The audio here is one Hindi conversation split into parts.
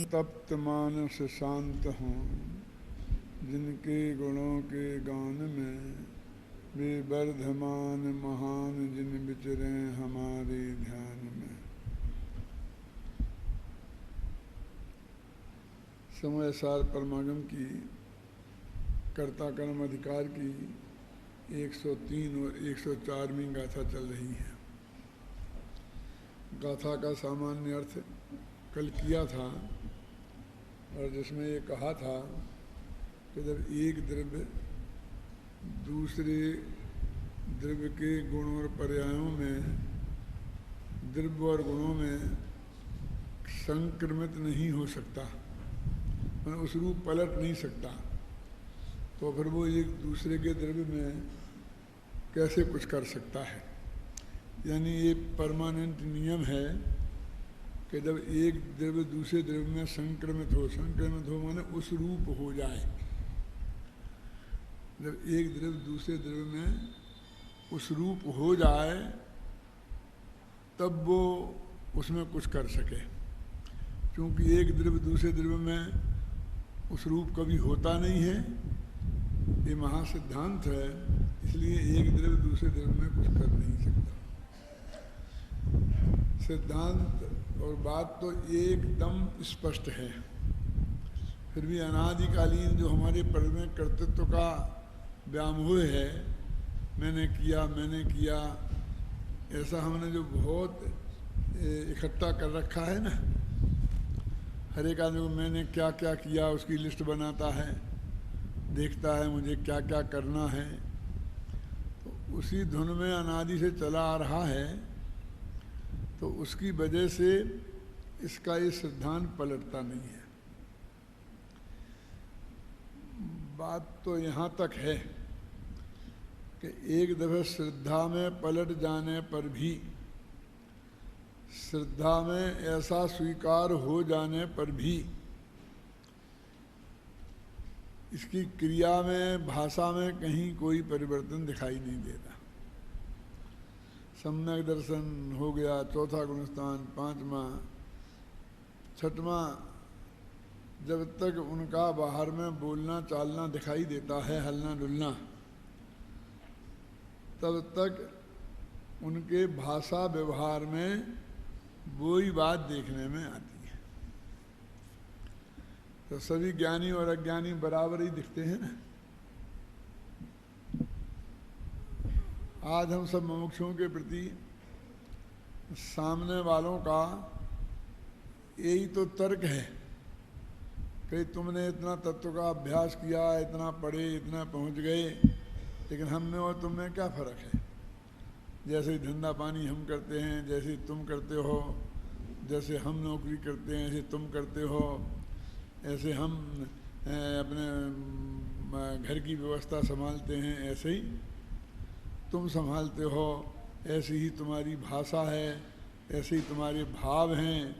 तप्त मानस शांत हों, जिनके गुणों के गान में वे वर्धमान महान जिन विचरे हमारे ध्यान में। समय सार परमागम की कर्ता कर्म अधिकार की 103 और 104वीं गाथा चल रही है। गाथा का सामान्य अर्थ कल किया था और जिसमें ये कहा था कि जब एक द्रव्य दूसरे द्रव्य के गुण और पर्यायों में, द्रव्य और गुणों में संक्रमित नहीं हो सकता, मतलब उस रूप पलट नहीं सकता, तो फिर वो एक दूसरे के द्रव्य में कैसे कुछ कर सकता है। यानी ये परमानेंट नियम है कि जब एक द्रव्य दूसरे द्रव्य में संक्रमित हो माने उस रूप हो जाए। जब एक द्रव्य दूसरे द्रव्य में उस रूप हो जाए तब वो उसमें कुछ कर सके। क्योंकि एक द्रव्य दूसरे द्रव्य में उस रूप कभी होता नहीं है, ये महासिद्धांत है, इसलिए एक द्रव्य दूसरे द्रव्य में कुछ कर नहीं सकता। सिद्धांत और बात तो एकदम स्पष्ट है। फिर भी अनादिकालीन जो हमारे परमे कर्तृत्व का व्यामोह है, मैंने किया, ऐसा हमने जो बहुत इकट्ठा कर रखा है ना, हर एक आदमी को मैंने क्या क्या किया उसकी लिस्ट बनाता है, देखता है मुझे क्या क्या करना है, तो उसी धुन में अनादि से चला आ रहा है। तो उसकी वजह से इसका ये सिद्धांत पलटता नहीं है। बात तो यहाँ तक है कि एक दफे श्रद्धा में पलट जाने पर भी, श्रद्धा में ऐसा स्वीकार हो जाने पर भी इसकी क्रिया में, भाषा में कहीं कोई परिवर्तन दिखाई नहीं देता। सम्यक दर्शन हो गया, चौथा गुणस्थान, 5वां, 6वां, जब तक उनका बाहर में बोलना चालना दिखाई देता है, हलना डुलना, तब तक उनके भाषा व्यवहार में वही बात देखने में आती है। तो सभी ज्ञानी और अज्ञानी बराबर ही दिखते हैं ना। आज हम सब मुमुक्षुओं के प्रति सामने वालों का यही तो तर्क है कि तुमने इतना तत्व का अभ्यास किया, इतना पढ़े, इतना पहुंच गए, लेकिन हम में और तुम में क्या फ़र्क है। जैसे धंधा पानी हम करते हैं, जैसे तुम करते हो, जैसे हम नौकरी करते हैं ऐसे तुम करते हो, ऐसे हम अपने घर की व्यवस्था संभालते हैं ऐसे ही तुम संभालते हो, ऐसी ही तुम्हारी भाषा है, ऐसे ही तुम्हारे भाव हैं,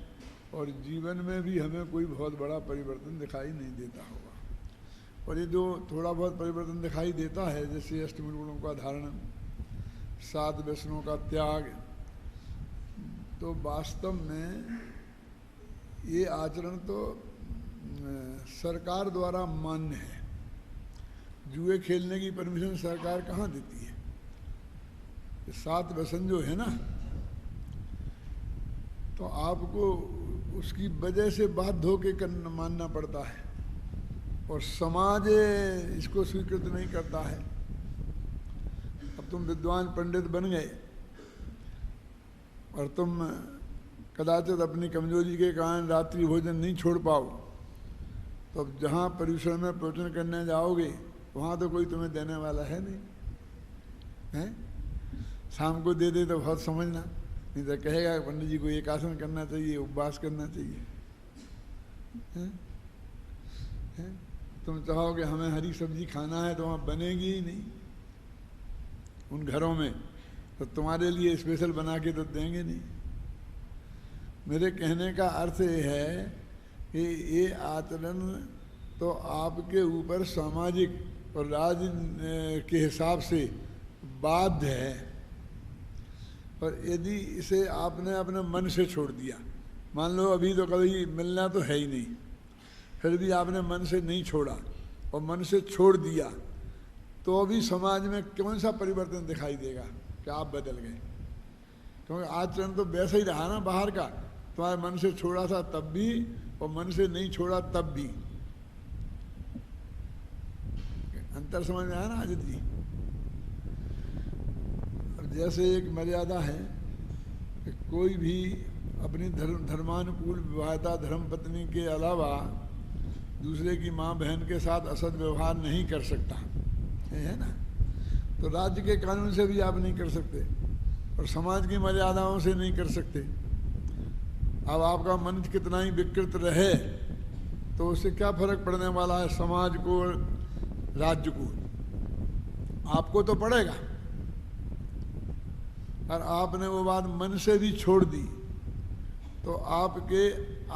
और जीवन में भी हमें कोई बहुत बड़ा परिवर्तन दिखाई नहीं देता होगा। और ये जो थोड़ा बहुत परिवर्तन दिखाई देता है, जैसे अष्टमूल गुणों का धारण, 7 व्यसनों का त्याग, तो वास्तव में ये आचरण तो सरकार द्वारा मान्य है। जुए खेलने की परमिशन सरकार कहाँ देती है। 7 व्यसन जो है ना, तो आपको उसकी वजह से बाध्य होकर मानना पड़ता है, और समाज इसको स्वीकृत नहीं करता है। अब तुम विद्वान पंडित बन गए और तुम कदाचित अपनी कमजोरी के कारण रात्रि भोजन नहीं छोड़ पाओ, तो अब जहाँ परिसर में प्रवचन करने जाओगे वहाँ तो कोई तुम्हें देने वाला है नहीं है। शाम को दे दे तो बहुत समझना, नहीं तो कहेगा पंडित जी को एक आसन करना चाहिए, उपवास करना चाहिए। तुम चाहोगे हमें हरी सब्जी खाना है तो वहाँ बनेगी ही नहीं उन घरों में, तो तुम्हारे लिए स्पेशल बना के तो देंगे नहीं। मेरे कहने का अर्थ ये है कि ये आचरण तो आपके ऊपर सामाजिक और राज्य के हिसाब से बाध्य है, और यदि इसे आपने अपने मन से छोड़ दिया, मान लो अभी तो कभी मिलना तो है ही नहीं, फिर भी आपने मन से नहीं छोड़ा और मन से छोड़ दिया, तो अभी समाज में कौन सा परिवर्तन दिखाई देगा कि आप बदल गए? क्योंकि आचरण तो वैसा ही रहा ना बाहर का, तुम्हारे मन से छोड़ा था तब भी और मन से नहीं छोड़ा तब भी। अंतर समझ में आया ना अजित जी? अब जैसे एक मर्यादा है कि कोई भी अपनी धर्मानुकूल विवाहिता धर्म पत्नी के अलावा दूसरे की माँ बहन के साथ असद व्यवहार नहीं कर सकता है ना। तो राज्य के कानून से भी आप नहीं कर सकते और समाज की मर्यादाओं से नहीं कर सकते। अब आपका मन कितना ही विकृत रहे तो उससे क्या फर्क पड़ने वाला है समाज को, राज्य को? आपको तो पड़ेगा। और आपने वो बात मन से भी छोड़ दी तो आपके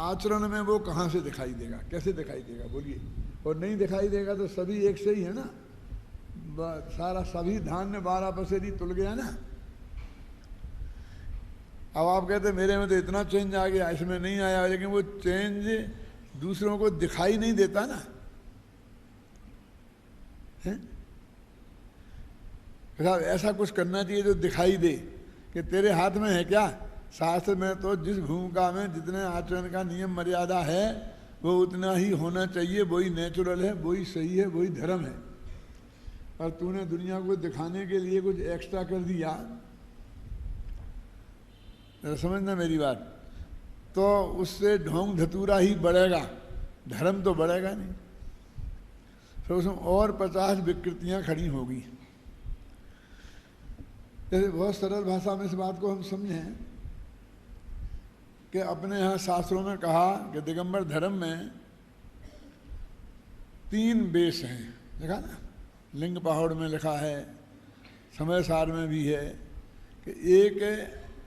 आचरण में वो कहाँ से दिखाई देगा? कैसे दिखाई देगा बोलिए? और नहीं दिखाई देगा तो सभी एक से ही है ना, सारा सभी धान्य 12 पसेरी तुल गया ना। अब आप कहते मेरे में तो इतना चेंज आ गया, इसमें नहीं आया, लेकिन वो चेंज दूसरों को दिखाई नहीं देता ना है? साहब ऐसा कुछ करना चाहिए जो दिखाई दे कि तेरे हाथ में है क्या। शास्त्र में तो जिस भूमिका में जितने आचरण का नियम मर्यादा है वो उतना ही होना चाहिए, वही नेचुरल है, वही सही है, वही धर्म है। और तूने दुनिया को दिखाने के लिए कुछ एक्स्ट्रा कर दिया, समझना मेरी बात, तो उससे ढोंग धतूरा ही बढ़ेगा, धर्म तो बढ़ेगा नहीं। तो उसमें और 50 विकृतियां खड़ी होगी। जैसे बहुत सरल भाषा में इस बात को हम समझें कि अपने यहाँ शास्त्रों में कहा कि दिगंबर धर्म में 3 बेस हैं, देखा ना, लिंग पहाड़ में लिखा है, समय सार में भी है कि एक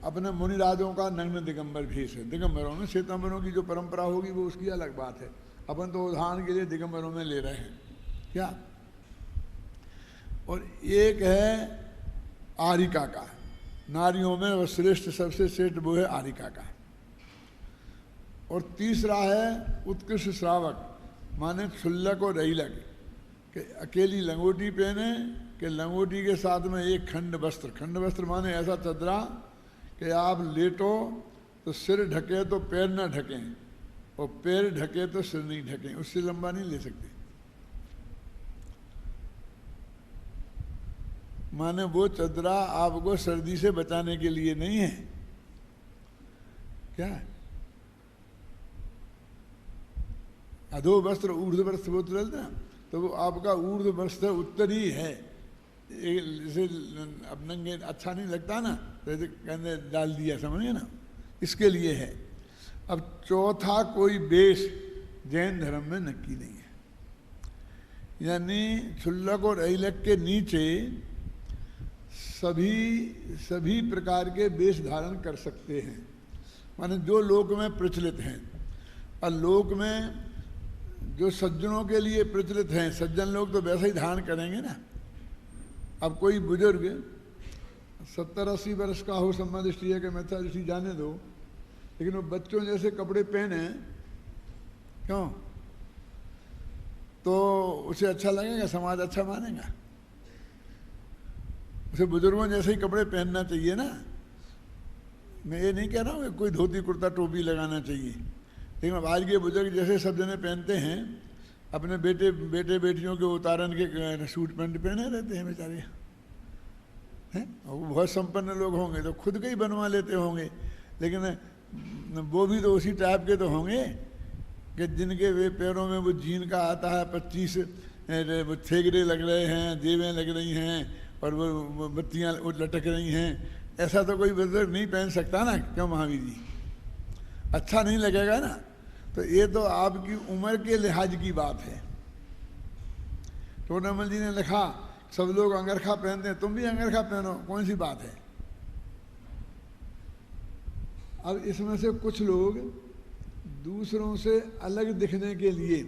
अपने मुनिराजों का नग्न दिगंबर भेष है। दिगंबरों में श्वेतांबरों की जो परंपरा होगी वो उसकी अलग बात है, अपन तो उदाहरण के लिए दिगंबरों में ले रहे हैं क्या। और एक है आरिका का, नारियों में वह श्रेष्ठ, सबसे श्रेष्ठ वो है आरिका का। और तीसरा है उत्कृष्ट श्रावक, माने क्षुल्लक और रईलक, कि अकेली लंगोटी पहने कि लंगोटी के साथ में एक खंड वस्त्र। खंड वस्त्र माने ऐसा चदरा कि आप लेटो तो सिर ढके तो पैर ना ढकें और पैर ढके तो सिर नहीं ढकें, उससे लंबा नहीं ले सकते। माने वो चदरा आपको सर्दी से बचाने के लिए नहीं है क्या। अधो वस्त्र ऊर्ध्व वस्त्र वो चलते ना, तो वो आपका ऊर्ध्व वस्त्र उत्तरी है, जैसे अब नंगे अच्छा नहीं लगता ना, तो ऐसे कहने डाल दिया, समझिए ना, इसके लिए है। अब चौथा कोई बेश जैन धर्म में नक्की नहीं है, यानी क्षुल्लक और ऐलक के नीचे सभी प्रकार के वेश धारण कर सकते हैं, माने जो लोक में प्रचलित हैं। और लोक में जो सज्जनों के लिए प्रचलित हैं, सज्जन लोग तो वैसे ही धारण करेंगे ना। अब कोई बुजुर्ग 70-80 वर्ष का हो, सम्मा दृष्टि है कि मिथ्या दृष्टि जाने दो, लेकिन वो बच्चों जैसे कपड़े पहने, क्यों? तो उसे अच्छा लगेगा, समाज अच्छा मानेगा। उसे बुजुर्गों जैसे ही कपड़े पहनना चाहिए ना। मैं ये नहीं कह रहा हूँ कि कोई धोती कुर्ता टोपी लगाना चाहिए, लेकिन अब आज के बुजुर्ग जैसे सब जने पहनते हैं, अपने बेटे बेटियों के उतारन के सूट पैंट पहने रहते हैं बेचारे हैं। वो बहुत संपन्न लोग होंगे तो खुद के ही बनवा लेते होंगे, लेकिन वो भी तो उसी टाइप के तो होंगे कि जिनके वे पैरों में वो जीन का आता है, 25 थेगरे लग रहे हैं, जेबें लग रही हैं और वो बत्तियाँ लटक रही हैं। ऐसा तो कोई बुजुर्ग नहीं पहन सकता ना, क्यों महावीर जी? अच्छा नहीं लगेगा ना। तो ये तो आपकी उम्र के लिहाज की बात है। टोनामल जी ने लिखा सब लोग अंगरखा पहनते हैं, तुम भी अंगरखा पहनो, कौन सी बात है। अब इसमें से कुछ लोग दूसरों से अलग दिखने के लिए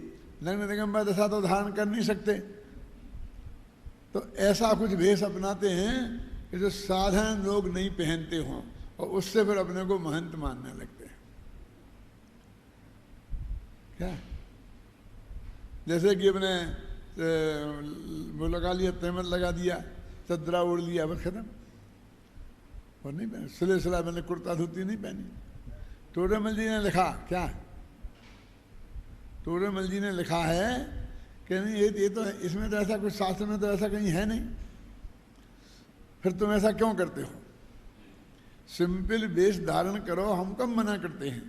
नग्न दिगंबर दशा तो धारण कर नहीं सकते, तो ऐसा कुछ भेष अपनाते हैं कि जो साधारण लोग नहीं पहनते हों, और उससे फिर अपने को महंत मानने लगते हैं। क्या, जैसे कि अपने वो लगा लिया, तहमत लगा दिया, चदरा ओढ़ लिया, बस खत्म। और नहीं पहने सिले सिला, मैंने कुर्ता धोती नहीं पहनी। टोडरमल जी ने लिखा क्या, टोडरमल जी ने लिखा है कि नहीं ये तो इसमें तो ऐसा कुछ शास्त्र में तो ऐसा कहीं है नहीं, फिर तुम ऐसा क्यों करते हो? सिंपल वेश धारण करो, हम कब मना करते हैं,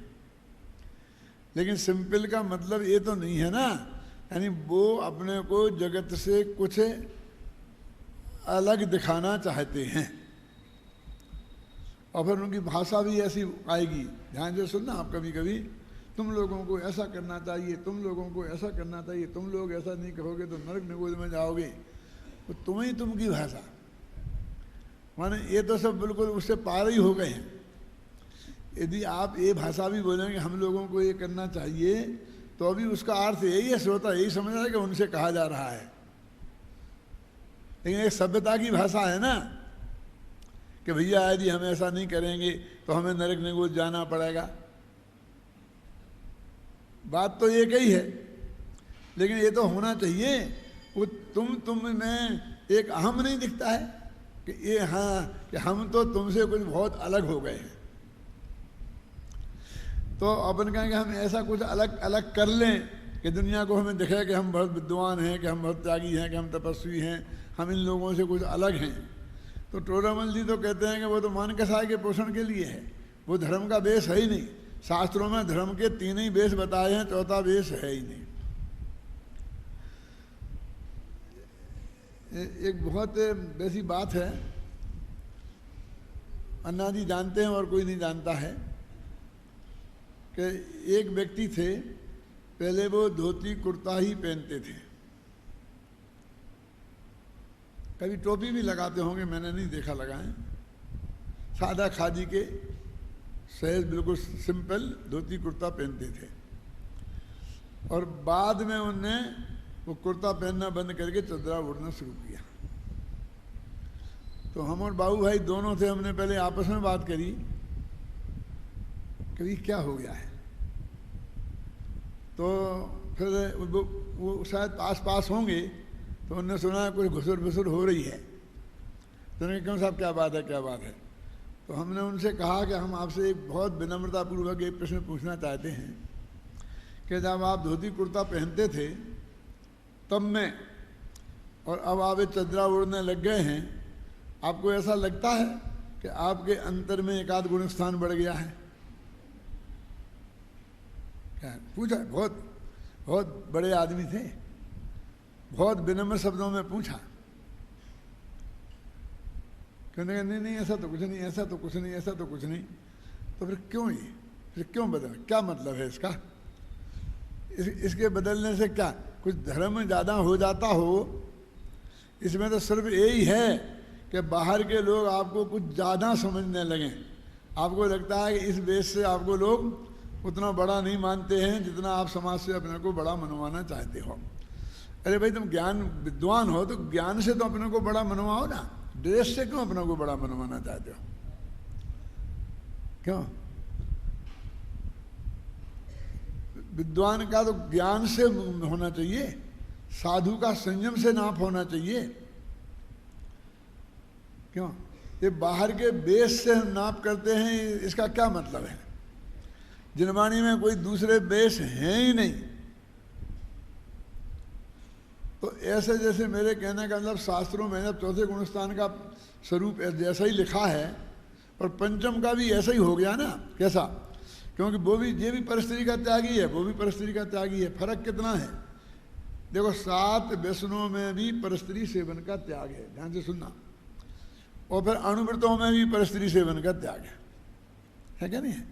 लेकिन सिंपल का मतलब ये तो नहीं है ना, यानी वो अपने को जगत से कुछ अलग दिखाना चाहते हैं। और फिर उनकी भाषा भी ऐसी आएगी, ध्यान से सुनना आप, कभी कभी तुम लोगों को ऐसा करना चाहिए, तुम लोगों को ऐसा करना चाहिए, तुम लोग ऐसा नहीं करोगे तो नरक निगोद में जाओगे, तो तुम ही तुम की भाषा, माने ये तो सब बिल्कुल उससे पार ही हो गए हैं। यदि आप ये भाषा भी बोलेंगे हम लोगों को ये करना चाहिए, तो अभी उसका अर्थ यही है, श्रोता यही समझ रहा है कि उनसे कहा जा रहा है। लेकिन एक सभ्यता की भाषा है ना कि भैया यदि हम ऐसा नहीं करेंगे तो हमें नरक निगोद जाना पड़ेगा। बात तो एक ही है, लेकिन ये तो होना चाहिए। वो तुम में एक अहम नहीं दिखता है कि ये हाँ कि हम तो तुमसे कुछ बहुत अलग हो गए हैं, तो अपन कहेंगे हम ऐसा कुछ अलग अलग कर लें कि दुनिया को हमें दिखे कि हम बहुत विद्वान हैं, कि हम बहुत त्यागी हैं, कि हम तपस्वी हैं, हम इन लोगों से कुछ अलग हैं। तो टोडरमल जी तो कहते हैं कि वो तो मान कसाय के पोषण के लिए है, वो धर्म का बेस है ही नहीं। शास्त्रों में धर्म के 3 ही बेस बताए हैं, चौथा बेस है ही नहीं। एक बहुत वैसी बात है, अन्ना जी जानते हैं और कोई नहीं जानता है, कि एक व्यक्ति थे, पहले वो धोती कुर्ता ही पहनते थे, कभी टोपी भी लगाते होंगे, मैंने नहीं देखा लगाएं, सादा खादी के सहज बिल्कुल सिंपल धोती कुर्ता पहनते थे। और बाद में उनने वो कुर्ता पहनना बंद करके चदरा ओढ़ना शुरू किया। तो हम और बाबू भाई दोनों थे, हमने पहले आपस में बात करी कि क्या हो गया है। तो फिर वो शायद पास होंगे, तो उन्होंने सुना कुछ घुसुर भुसुर हो रही है। तो उन्होंने क्यों साहब क्या बात है, क्या बात है? तो हमने उनसे कहा कि हम आपसे एक बहुत विनम्रतापूर्वक एक प्रश्न पूछना चाहते हैं कि जब आप धोती कुर्ता पहनते थे तब में, और अब आप चदरा ओढ़ने लग गए हैं, आपको ऐसा लगता है कि आपके अंतर में एकाध गुण स्थान बढ़ गया है? क्या पूछा, बहुत बहुत बड़े आदमी थे, बहुत विनम्र शब्दों में पूछा। कहने का नहीं ऐसा तो कुछ नहीं, ऐसा तो कुछ नहीं, ऐसा तो कुछ नहीं। तो फिर क्यों ये, फिर क्यों बदल, क्या मतलब है इसका? इसके बदलने से क्या कुछ धर्म ज़्यादा हो जाता हो? इसमें तो सिर्फ यही है कि बाहर के लोग आपको कुछ ज़्यादा समझने लगें। आपको लगता है कि इस बेस से आपको लोग उतना बड़ा नहीं मानते हैं जितना आप समाज से अपने को बड़ा मनवाना चाहते हो। अरे भाई तुम ज्ञान विद्वान हो तो ज्ञान से तो अपने को बड़ा मनवाओ ना, ड्रेस से क्यों अपने को बड़ा मनवाना चाहते हो? क्यों? विद्वान का तो ज्ञान से होना चाहिए, साधु का संयम से नाप होना चाहिए। क्यों ये बाहर के बेस से हम नाप करते हैं, इसका क्या मतलब है? जिनवाणी में कोई दूसरे बेस हैं ही नहीं। तो ऐसे जैसे मेरे कहने का मतलब शास्त्रों में जब चौथे गुणस्थान का स्वरूप जैसा ही लिखा है, और पंचम का भी ऐसा ही हो गया ना। कैसा? क्योंकि वो भी ये भी परस्त्री का त्यागी है, वो भी परस्त्री का त्यागी है। फर्क कितना है देखो, 7 व्यसनों में भी परस्त्री सेवन का त्याग है, ध्यान से सुनना। और फिर अणुव्रतों में भी परस्त्री सेवन का त्याग है क्या नहीं है?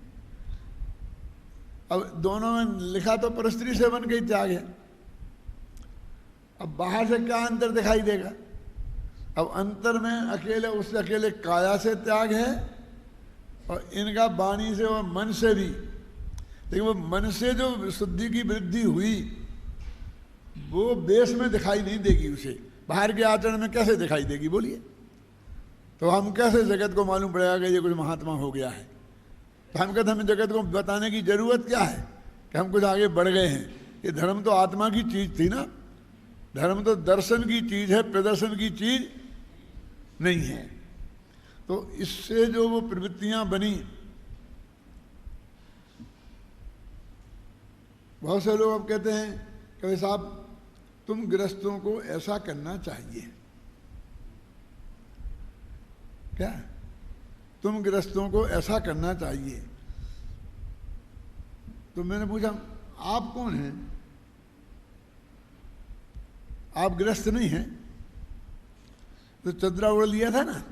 अब दोनों में लिखा तो परस्त्री सेवन का ही त्याग है। अब बाहर से क्या अंतर दिखाई देगा? अब अंतर में अकेले उससे अकेले काया से त्याग है, और इनका वाणी से और मन से भी। लेकिन वो मन से जो शुद्धि की वृद्धि हुई वो बेस में दिखाई नहीं देगी, उसे बाहर के आचरण में कैसे दिखाई देगी बोलिए? तो हम कैसे जगत को मालूम पड़ेगा कि ये कुछ महात्मा हो गया है? तो हम कहते हमें जगत को बताने की जरूरत क्या है? कि हम कुछ आगे बढ़ गए हैं। ये धर्म तो आत्मा की चीज थी ना, धर्म तो दर्शन की चीज है, प्रदर्शन की चीज नहीं है। तो इससे जो वो प्रवृत्तियां बनी, बहुत से लोग अब कहते हैं कि साहब तुम गृहस्थों को ऐसा करना चाहिए, क्या तुम गृहस्थों को ऐसा करना चाहिए। तो मैंने पूछा आप कौन हैं? आप गृहस्थ नहीं हैं? तो चदरा ओढ़ लिया था ना,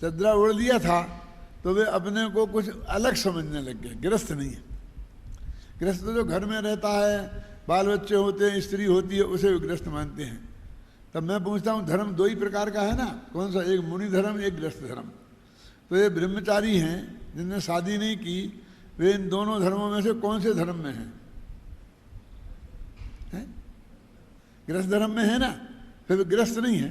चदरा ओढ़ लिया था तो वे अपने को कुछ अलग समझने लग गए, गृहस्थ नहीं है। गृहस्थ तो जो घर में रहता है, बाल बच्चे होते हैं, स्त्री होती है, उसे वे गृहस्थ मानते हैं। तब मैं पूछता हूँ धर्म दो ही प्रकार का है ना, कौन सा? एक मुनि धर्म, एक गृहस्थ धर्म। तो ये ब्रह्मचारी हैं जिनने शादी नहीं की, वे इन दोनों धर्मों में से कौन से धर्म में हैं? गृहस्थ धर्म में है ना, फिर वे गृहस्थ नहीं है,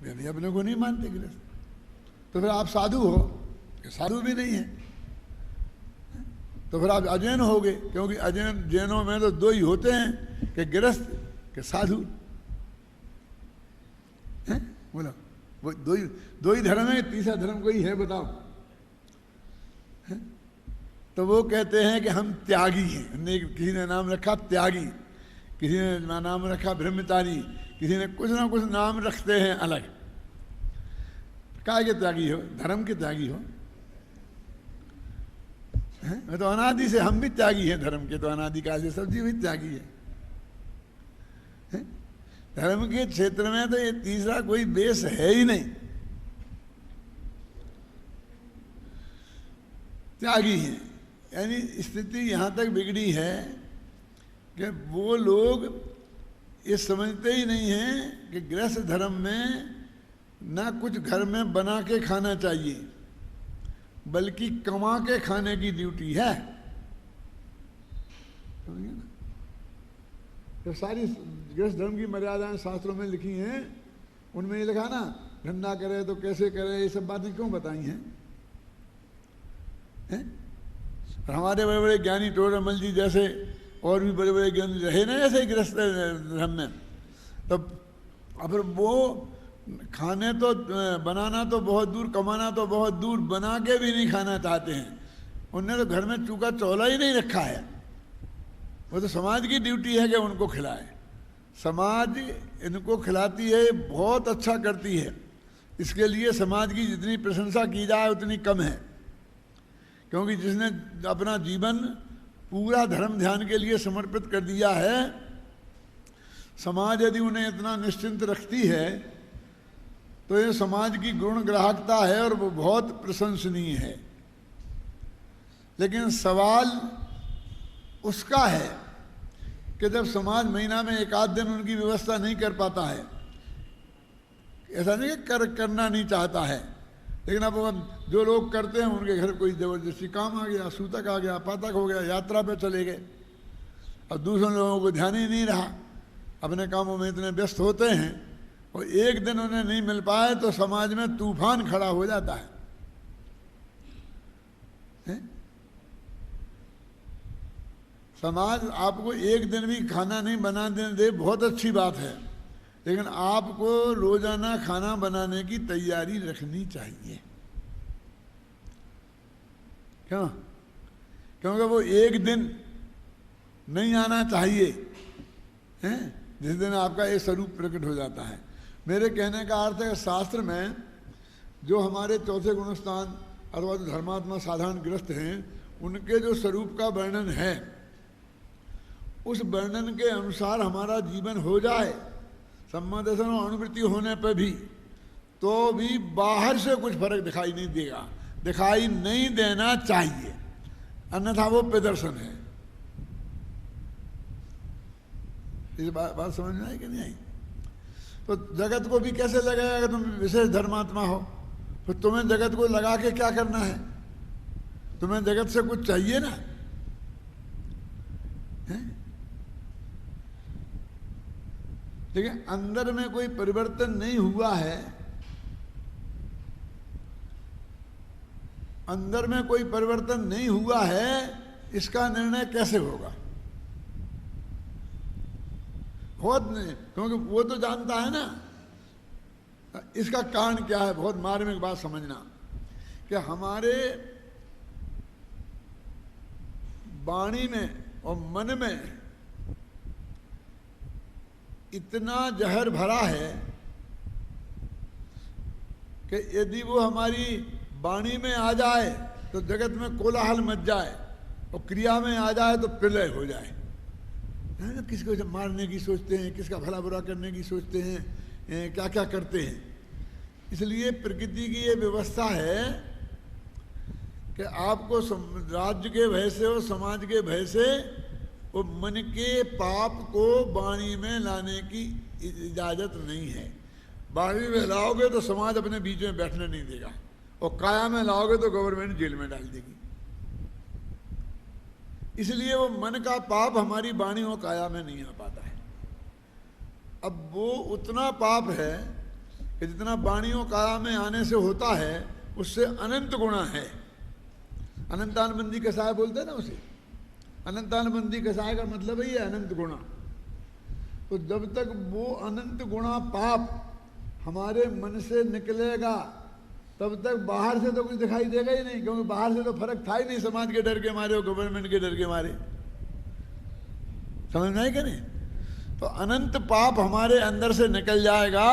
वे भी अपने को नहीं मानते गृहस्थ। तो फिर आप साधु हो? साधु भी नहीं है। तो फिर आप अजैन हो गए, क्योंकि अजैन जैनों में तो दो ही होते हैं, कि गृहस्थ कि साधु हैं। बोलो वो दो ही धर्म है, तीसरा धर्म कोई है बताओ? है? तो वो कहते हैं कि हम त्यागी हैं। किसी ने नाम रखा त्यागी, किसी ने नाम रखा ब्रह्मचारी, किसी ने कुछ ना कुछ नाम रखते हैं अलग। काय के त्यागी हो? धर्म के त्यागी हो? तो अनादि से हम भी त्यागी हैं धर्म के, तो अनादि काल से सब जीव भी त्यागी है। धर्म के क्षेत्र में तो ये तीसरा कोई बेस है ही नहीं, त्यागी है। यानी स्थिति यहां तक बिगड़ी है कि वो लोग ये समझते ही नहीं है कि गृहस्थ धर्म में ना कुछ घर में बना के खाना चाहिए, बल्कि कमा के खाने की ड्यूटी है। समझिए ना, तो सारी गृहस्थ धर्म की मर्यादाएं शास्त्रों में लिखी हैं, उनमें ये लिखा ना धंधा करे तो कैसे करे, ये सब बातें क्यों बताई हैं? और हमारे बड़े बड़े ज्ञानी टोडरमल जी जैसे और भी बड़े बड़े ज्ञानी रहे ना ऐसे गृहस्थ धर्म में, तब अब वो खाने तो बनाना तो बहुत दूर, कमाना तो बहुत दूर, बना के भी नहीं खाना चाहते हैं। उनने तो घर में चूका चौला ही नहीं रखा है। वो तो समाज की ड्यूटी है कि उनको खिलाए। समाज इनको खिलाती है, बहुत अच्छा करती है। इसके लिए समाज की जितनी प्रशंसा की जाए उतनी कम है, क्योंकि जिसने अपना जीवन पूरा धर्म ध्यान के लिए समर्पित कर दिया है, समाज यदि उन्हें इतना निश्चिंत रखती है तो ये समाज की गुण ग्राहकता है और वो बहुत प्रशंसनीय है। लेकिन सवाल उसका है कि जब समाज महीना में एक आध दिन उनकी व्यवस्था नहीं कर पाता है, ऐसा नहीं कि करना नहीं चाहता है, लेकिन अब जो लोग करते हैं उनके घर कोई जबरदस्ती काम आ गया, सूतक आ गया, पातक हो गया, यात्रा पे चले गए, अब दूसरे लोगों को ध्यान ही नहीं रहा, अपने कामों में इतने व्यस्त होते हैं और एक दिन उन्हें नहीं मिल पाए तो समाज में तूफान खड़ा हो जाता है। समाज आपको एक दिन भी खाना नहीं बना दे बहुत अच्छी बात है, लेकिन आपको रोजाना खाना बनाने की तैयारी रखनी चाहिए। क्यों? क्योंकि वो एक दिन नहीं आना चाहिए हैं जिस दिन आपका ये स्वरूप प्रकट हो जाता है। मेरे कहने का अर्थ है शास्त्र में जो हमारे चौथे गुणस्थान अथवा जो धर्मात्मा साधारण ग्रस्त हैं उनके जो स्वरूप का वर्णन है, उस वर्णन के अनुसार हमारा जीवन हो जाए, सम्मादर्शन और अनुवृत्ति होने पर भी, तो भी बाहर से कुछ फर्क दिखाई नहीं देगा, दिखाई नहीं देना चाहिए, अन्यथा वो प्रदर्शन है। इस बात समझ में आई कि नहीं आई? तो जगत को भी कैसे लगेगा अगर तुम विशेष धर्मात्मा हो? तो तुम्हें जगत को लगा के क्या करना है? तुम्हें जगत से कुछ चाहिए ना, है? लेकिन अंदर में कोई परिवर्तन नहीं हुआ है अंदर में कोई परिवर्तन नहीं हुआ है, इसका निर्णय कैसे होगा? बहुत नहीं, क्योंकि वो तो जानता है ना इसका कारण क्या है। बहुत मार्मिक बात समझना कि हमारे वाणी में और मन में इतना जहर भरा है कि यदि वो हमारी वाणी में आ जाए तो जगत में कोलाहल मच जाए, और क्रिया में आ जाए तो प्रलय हो जाए। किसको जब मारने की सोचते हैं, किसका भला बुरा करने की सोचते हैं, क्या क्या करते हैं। इसलिए प्रकृति की ये व्यवस्था है कि आपको राज्य के भय से और समाज के भय से वो मन के पाप को वाणी में लाने की इजाजत नहीं है। वाणी में लाओगे तो समाज अपने बीच में बैठने नहीं देगा, और काया में लाओगे तो गवर्नमेंट जेल में डाल देगी। इसलिए वो मन का पाप हमारी वाणी और काया में नहीं आ पाता है। अब वो उतना पाप है कि जितना वाणी और काया में आने से होता है उससे अनंत गुणा है। अनंतानबंदी कसाय बोलते हैं ना उसे। अनंतानबंदी कसाय का मतलब ही है अनंत गुणा। तो जब तक वो अनंत गुणा पाप हमारे मन से निकलेगा तब तक बाहर से तो कुछ दिखाई देगा ही नहीं, क्योंकि बाहर से तो फर्क था ही नहीं, समाज के डर के मारे और गवर्नमेंट के डर के मारे। समझ में आई कि नहीं? तो अनंत पाप हमारे अंदर से निकल जाएगा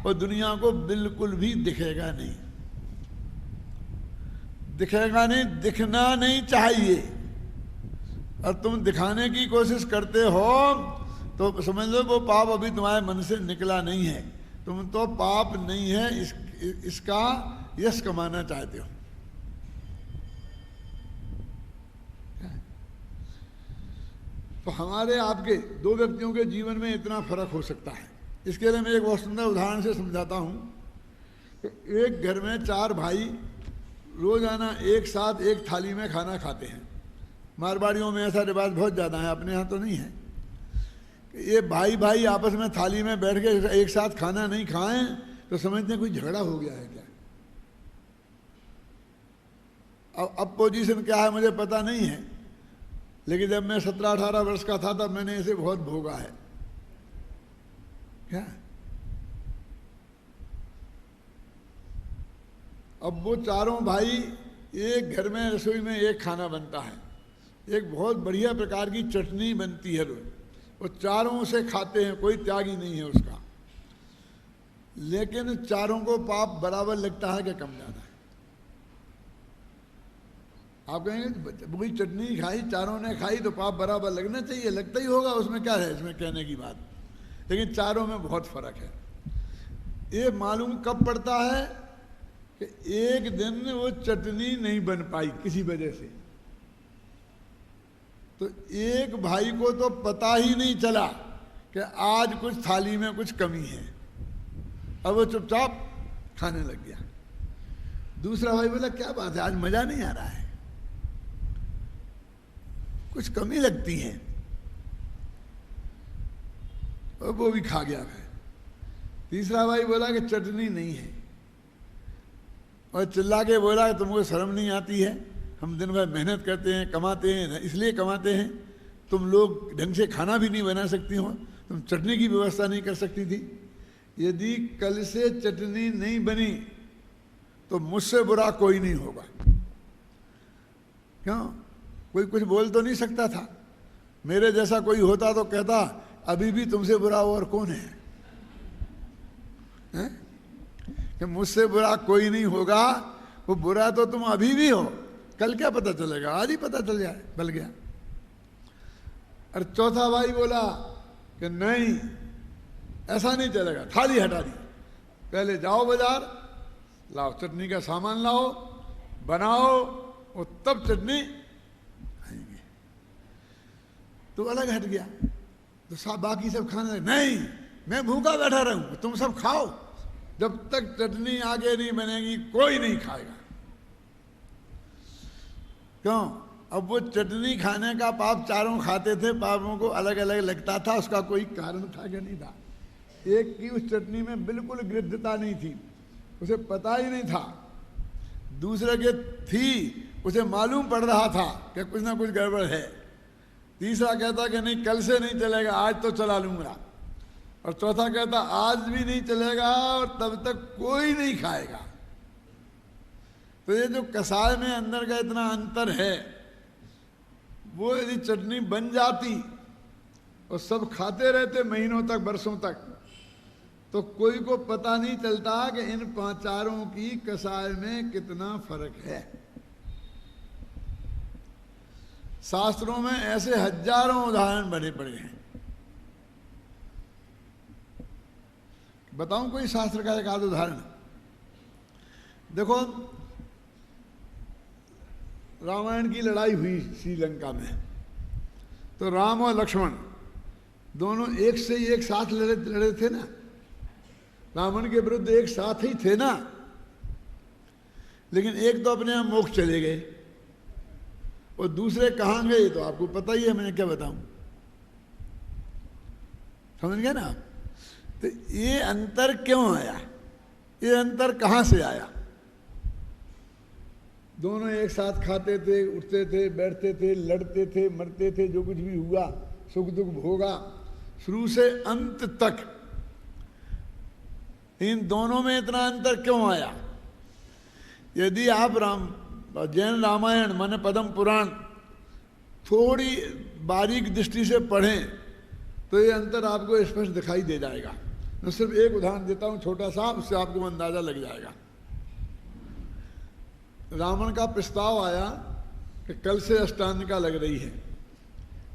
और दुनिया को बिल्कुल भी दिखेगा नहीं। दिखेगा नहीं, दिखना नहीं चाहिए। और तुम दिखाने की कोशिश करते हो तो समझ लो वो पाप अभी तुम्हारे मन से निकला नहीं है। तुम तो पाप नहीं है इसका यश कमाना चाहते हो। तो हमारे आपके दो व्यक्तियों के जीवन में इतना फर्क हो सकता है। इसके लिए मैं एक बहुत सुंदर उदाहरण से समझाता हूं कि एक घर में 4 भाई रोजाना एक साथ एक थाली में खाना खाते हैं। मारवाड़ियों में ऐसा रिवाज बहुत ज़्यादा है, अपने यहाँ तो नहीं है। ये भाई भाई आपस में थाली में बैठ के एक साथ खाना नहीं खाएं तो समझते हैं कोई झगड़ा हो गया है क्या। अब पोजीशन क्या है मुझे पता नहीं है, लेकिन जब मैं 17-18 वर्ष का था तब मैंने इसे बहुत भोगा है। क्या अब वो चारों भाई एक घर में रसोई में एक खाना बनता है, एक बहुत बढ़िया प्रकार की चटनी बनती है, वो चारों से खाते हैं, कोई त्यागी नहीं है उसका। लेकिन चारों को पाप बराबर लगता है कि कम ज़्यादा है? आप कहेंगे वही चटनी खाई, चारों ने खाई तो पाप बराबर लगना चाहिए, लगता ही होगा, उसमें क्या है इसमें कहने की बात। लेकिन चारों में बहुत फर्क है। ये मालूम कब पड़ता है कि एक दिन वो चटनी नहीं बन पाई किसी वजह से, तो एक भाई को तो पता ही नहीं चला कि आज कुछ थाली में कुछ कमी है, अब वो चुपचाप खाने लग गया। दूसरा भाई बोला क्या बात है, आज मजा नहीं आ रहा है, कुछ कमी लगती है, और वो भी खा गया फिर। तीसरा भाई बोला कि चटनी नहीं है, और चिल्ला के बोला कि तुमको शर्म नहीं आती है, हम दिन भर मेहनत करते हैं, कमाते हैं, इसलिए कमाते हैं, तुम लोग ढंग से खाना भी नहीं बना सकती हो, तुम चटनी की व्यवस्था नहीं कर सकती थी। यदि कल से चटनी नहीं बनी तो मुझसे बुरा कोई नहीं होगा। क्यों? कोई कुछ बोल तो नहीं सकता था। मेरे जैसा कोई होता तो कहता अभी भी तुमसे बुरा और कौन है, हैं? कि मुझसे बुरा कोई नहीं होगा, वो बुरा तो तुम अभी भी हो, कल क्या पता चलेगा, आज ही पता चल जाए, बल गया। और चौथा भाई बोला कि नहीं ऐसा नहीं चलेगा, थाली हटा दी, पहले जाओ बाजार लाओ चटनी का सामान लाओ, बनाओ और तब चटनी खाएंगे। तो अलग हट गया। तो सब बाकी सब खाने लगे, नहीं मैं भूखा बैठा रहूं, तुम सब खाओ, जब तक चटनी आगे नहीं बनेगी कोई नहीं खाएगा। क्यों? अब वो चटनी खाने का पाप चारों खाते थे, पापों को अलग अलग लगता था, उसका कोई कारण था कि नहीं था। एक की उस चटनी में बिल्कुल गृद्धता नहीं थी, उसे पता ही नहीं था। दूसरे के थी, उसे मालूम पड़ रहा था कि कुछ ना कुछ गड़बड़ है। तीसरा कहता कि नहीं कल से नहीं चलेगा, आज तो चला लूंगा। और चौथा कहता आज भी नहीं चलेगा और तब तक कोई नहीं खाएगा। तो ये जो कसाय में अंदर का इतना अंतर है, वो यदि चटनी बन जाती और सब खाते रहते महीनों तक, वर्षों तक, तो कोई को पता नहीं चलता कि इन पांचारों की कसाय में कितना फर्क है। शास्त्रों में ऐसे हजारों उदाहरण बने पड़े हैं। बताऊं कोई शास्त्र का एक आध उदाहरण? देखो, रामायण की लड़ाई हुई श्रीलंका में, तो राम और लक्ष्मण दोनों एक से एक साथ लड़े थे ना, रावण के विरुद्ध एक साथ ही थे ना। लेकिन एक तो अपने यहाँ मोक्ष चले गए और दूसरे कहाँ गए तो आपको पता ही है, मैं क्या बताऊं। समझ गए ना आप? तो ये अंतर क्यों आया, ये अंतर कहाँ से आया? दोनों एक साथ खाते थे, उठते थे, बैठते थे, लड़ते थे, मरते थे, जो कुछ भी हुआ सुख दुख भोगा शुरू से अंत तक। इन दोनों में इतना अंतर क्यों आया? यदि आप जैन रामायण माने पद्म पुराण थोड़ी बारीक दृष्टि से पढ़ें तो ये अंतर आपको स्पष्ट दिखाई दे जाएगा। मैं सिर्फ एक उदाहरण देता हूं छोटा सा, उससे आपको अंदाजा लग जाएगा। रावण का प्रस्ताव आया कि कल से अष्टांगिका लग रही है,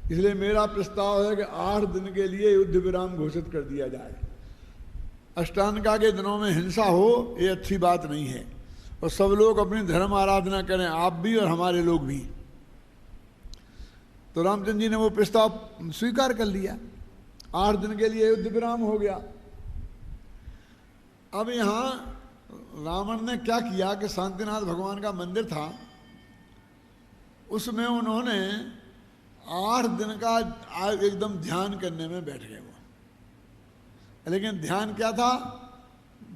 इसलिए मेरा प्रस्ताव है कि 8 दिन के लिए युद्ध विराम घोषित कर दिया जाए। अष्टांगिका के दिनों में हिंसा हो ये अच्छी बात नहीं है, और सब लोग अपनी धर्म आराधना करें, आप भी और हमारे लोग भी। तो रामचंद्र जी ने वो प्रस्ताव स्वीकार कर लिया, 8 दिन के लिए युद्ध विराम हो गया। अब यहाँ रावण ने क्या किया कि शांतिनाथ भगवान का मंदिर था, उसमें उन्होंने 8 दिन का एकदम ध्यान करने में बैठ गए वो। लेकिन ध्यान क्या था?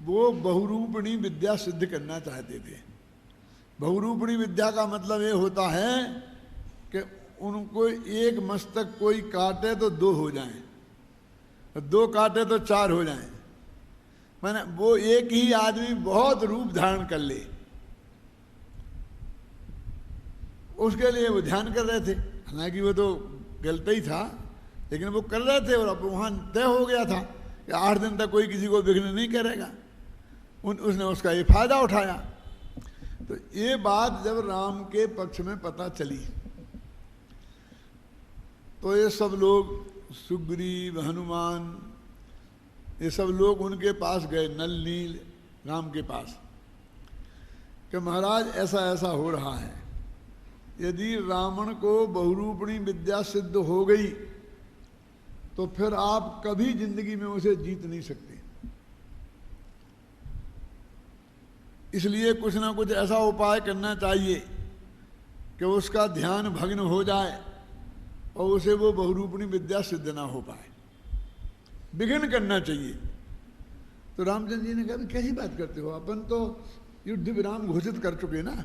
वो बहुरूपिणी विद्या सिद्ध करना चाहते थे। बहुरूपिणी विद्या का मतलब ये होता है कि उनको एक मस्तक कोई काटे तो 2 हो जाएं, 2 काटे तो 4 हो जाएं। माने वो एक ही आदमी बहुत रूप धारण कर ले, उसके लिए वो ध्यान कर रहे थे। हालांकि वो तो गलत ही था, लेकिन वो कर रहे थे और अब वहां तय हो गया था कि 8 दिन तक कोई किसी को विघ्न नहीं करेगा। उसने उसका ये फायदा उठाया। तो ये बात जब राम के पक्ष में पता चली तो ये सब लोग, सुग्रीव, हनुमान, ये सब लोग उनके पास गए, नल नील राम के पास, कि महाराज ऐसा ऐसा हो रहा है, यदि रावण को बहुरूपिणी विद्या सिद्ध हो गई तो फिर आप कभी जिंदगी में उसे जीत नहीं सकते। इसलिए कुछ ना कुछ ऐसा उपाय करना चाहिए कि उसका ध्यान भग्न हो जाए और उसे वो बहुरूपिणी विद्या सिद्ध ना हो पाए, विघ्न करना चाहिए। तो रामचंद्र जी ने कहा कैसी बात करते हो, अपन तो युद्ध विराम घोषित कर चुके ना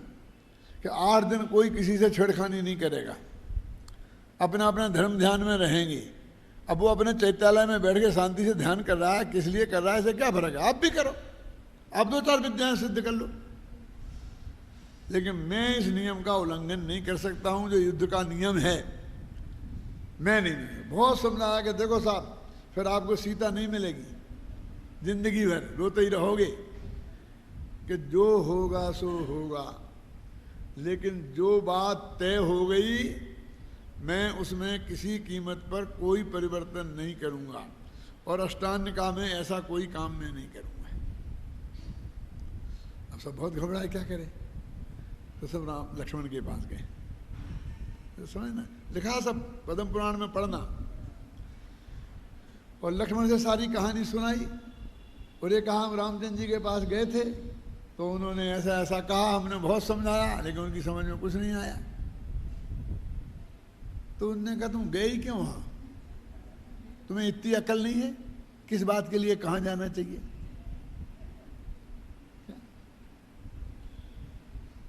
कि 8 दिन कोई किसी से छेड़खानी नहीं करेगा, अपना अपना धर्म ध्यान में रहेंगे। अब वो अपने चैत्यालय में बैठ के शांति से ध्यान कर रहा है, किस लिए कर रहा है इसे क्या फर्क है, आप भी करो, आप 2-4 विद्याएं सिद्ध कर लो। लेकिन मैं इस नियम का उल्लंघन नहीं कर सकता हूं जो युद्ध का नियम है, मैं नहीं। बहुत समझाया कि देखो साहब, फिर आपको सीता नहीं मिलेगी, जिंदगी भर रोते ही रहोगे कि जो होगा सो होगा, लेकिन जो बात तय हो गई मैं उसमें किसी कीमत पर कोई परिवर्तन नहीं करूंगा, और अष्टांगिका में ऐसा कोई काम मैं नहीं करूंगा। अब सब बहुत घबराए, क्या करें? तो सब राम लक्ष्मण के पास गए। तो समझना, लिखा सब पद्म पुराण में पढ़ना। और लक्ष्मण से सारी कहानी सुनाई और ये कहा हम रामचंद्र जी के पास गए थे तो उन्होंने ऐसा ऐसा कहा, हमने बहुत समझाया लेकिन उनकी समझ में कुछ नहीं आया। तो उन्होंने कहा तुम गए ही क्यों वहां, तुम्हें इतनी अकल नहीं है किस बात के लिए कहाँ जाना चाहिए?